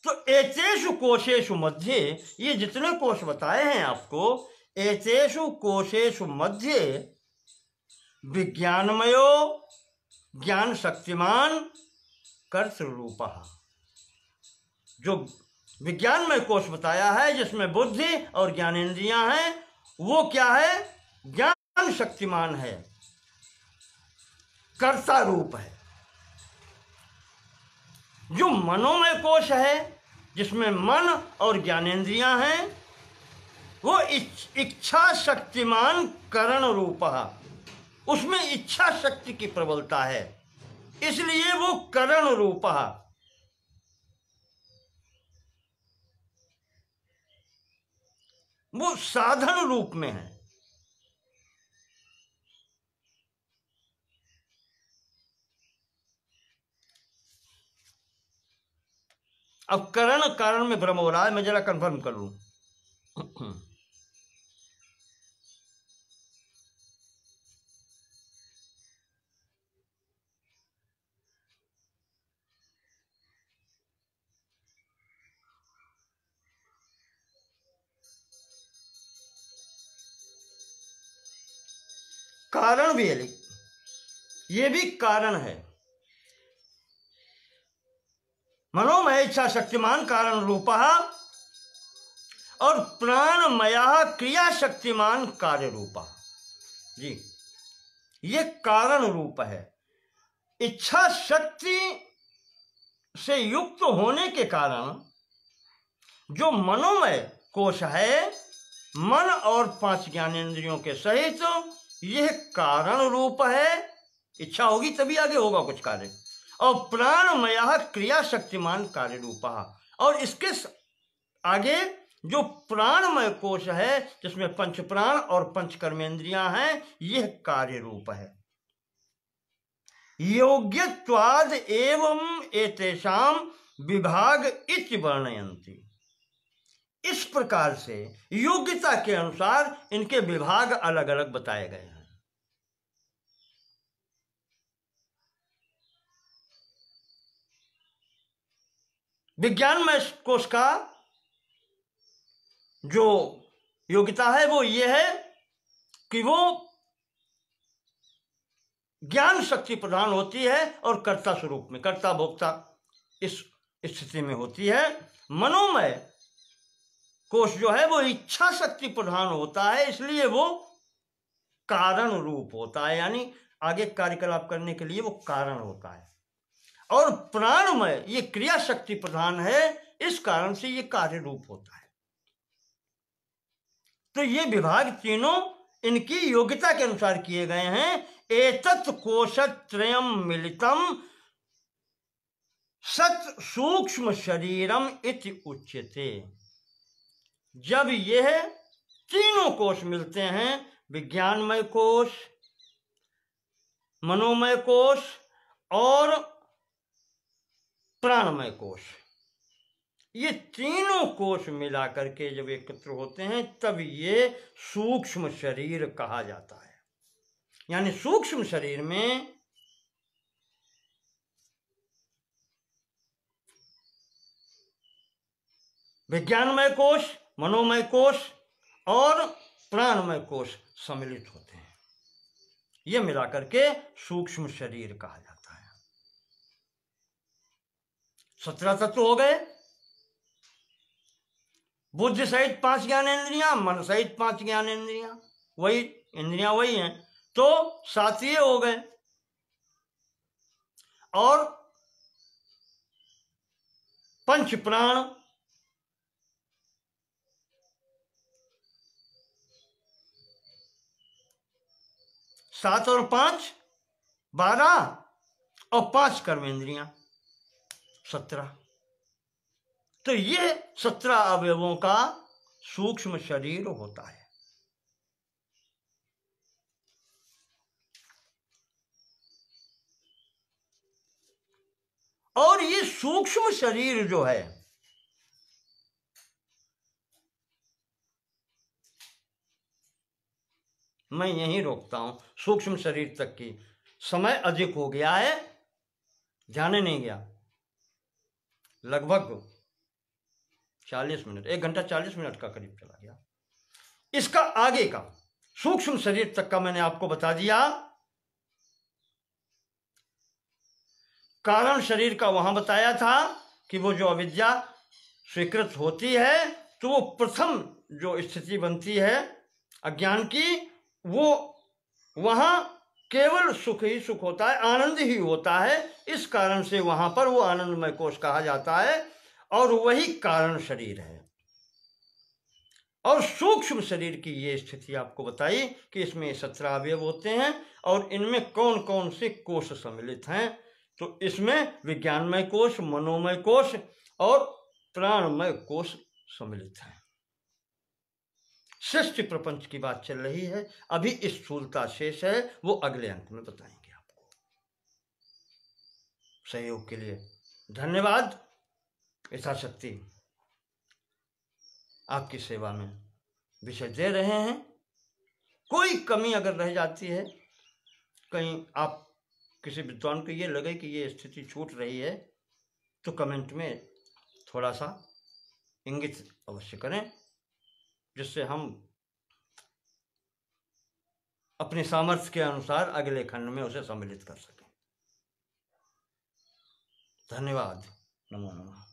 तो एतेषु कोशेषु मध्ये, ये जितने कोश बताए हैं आपको, एतेषु कोशेषु मध्ये विज्ञानमयो ज्ञान शक्तिमान कर्तृरूपः। जो विज्ञानमय कोश बताया है, जिसमें बुद्धि और ज्ञानेंद्रियां हैं, वो क्या है? ज्ञान शक्तिमान है, कर्ता रूप है। जो मनोमय कोश है, जिसमें मन और ज्ञानेंद्रियां हैं, वो इच्छा शक्तिमान करण रूपः, उसमें इच्छा शक्ति की प्रबलता है, इसलिए वो करण रूपः। वो साधन रूप में है। अब करण कारण में भ्रम हो रहा है, मैं जरा कंफर्म कर लूं। कारण भी है, ये भी कारण है। मनोमय इच्छा शक्तिमान कारण रूपः और प्राणमया क्रिया शक्तिमान कार्य रूपः। जी, ये कारण रूप है। इच्छा शक्ति से युक्त होने के कारण जो मनोमय कोश है, मन और 5 ज्ञानेंद्रियों के सहित, यह कारण रूप है। इच्छा होगी तभी आगे होगा कुछ कार्य। और प्राणमय क्रिया शक्तिमान कार्य रूपा, और इसके आगे जो प्राणमय कोश है जिसमें 5 प्राण और 5 कर्मेंद्रियां हैं, यह कार्य रूप है। योग्यत्वाद एवं एतेषां विभाग इति वर्णयन्ति। इस प्रकार से योग्यता के अनुसार इनके विभाग अलग अलग बताए गए हैं। विज्ञानमय कोश का जो योग्यता है वो ये है कि वो ज्ञान शक्ति प्रधान होती है और कर्ता स्वरूप में, कर्ता भोक्ता इस स्थिति में होती है। मनोमय कोश जो है वो इच्छा शक्ति प्रधान होता है, इसलिए वो कारण रूप होता है, यानी आगे कार्यकलाप करने के लिए वो कारण होता है। और प्राणमय ये क्रिया शक्ति प्रधान है, इस कारण से ये कार्य रूप होता है। तो ये विभाग तीनों इनकी योग्यता के अनुसार किए गए हैं। एतत् कोशत्रयम् मिलितम् सत् सूक्ष्म शरीरम इति उच्यते। जब यह तीनों कोश मिलते हैं, विज्ञानमय कोश, मनोमय कोश और प्राणमय कोश, ये तीनों कोश मिलाकर के जब एकत्र होते हैं तब ये सूक्ष्म शरीर कहा जाता है। यानी सूक्ष्म शरीर में विज्ञानमय कोश, मनोमय कोश और प्राणमय कोश सम्मिलित होते हैं। ये मिलाकर के सूक्ष्म शरीर कहा जाता है। 17 तत्व हो गए। बुद्धि सहित 5 ज्ञानेंद्रियां, मन सहित 5 ज्ञानेंद्रियां, वही इंद्रियां वही हैं, तो 7 ये हो गए। और 5 प्राण, 7 और 5 12, और 5 कर्मेंद्रियां 17। तो ये 17 अवयवों का सूक्ष्म शरीर होता है। और ये सूक्ष्म शरीर जो है, मैं यहीं रोकता हूं, सूक्ष्म शरीर तक की। समय अधिक हो गया है, जाने नहीं गया, लगभग 40 मिनट, 1 घंटा 40 मिनट का करीब चला गया। इसका आगे का सूक्ष्म शरीर तक का मैंने आपको बता दिया। कारण शरीर का वहां बताया था कि वो जो अविद्या स्वीकृत होती है तो वो प्रथम जो स्थिति बनती है अज्ञान की, वो वहां केवल सुख ही सुख होता है, आनंद ही होता है। इस कारण से वहां पर वो आनंदमय कोश कहा जाता है, और वही कारण शरीर है। और सूक्ष्म शरीर की ये स्थिति आपको बताई कि इसमें 17 अवयव होते हैं, और इनमें कौन कौन से कोश सम्मिलित हैं। तो इसमें विज्ञानमय कोश, मनोमय कोश और प्राणमय कोश सम्मिलित हैं। सृष्टि प्रपंच की बात चल रही है, अभी स्थूलता शेष है, वो अगले अंक में बताएंगे आपको। सहयोग के लिए धन्यवाद। यथाशक्ति आपकी सेवा में विषय दे रहे हैं। कोई कमी अगर रह जाती है, कहीं आप किसी विद्वान को ये लगे कि ये स्थिति छूट रही है, तो कमेंट में थोड़ा सा इंगित अवश्य करें, जिससे हम अपने सामर्थ्य के अनुसार अगले खंड में उसे सम्मिलित कर सकें। धन्यवाद। नमो नमः।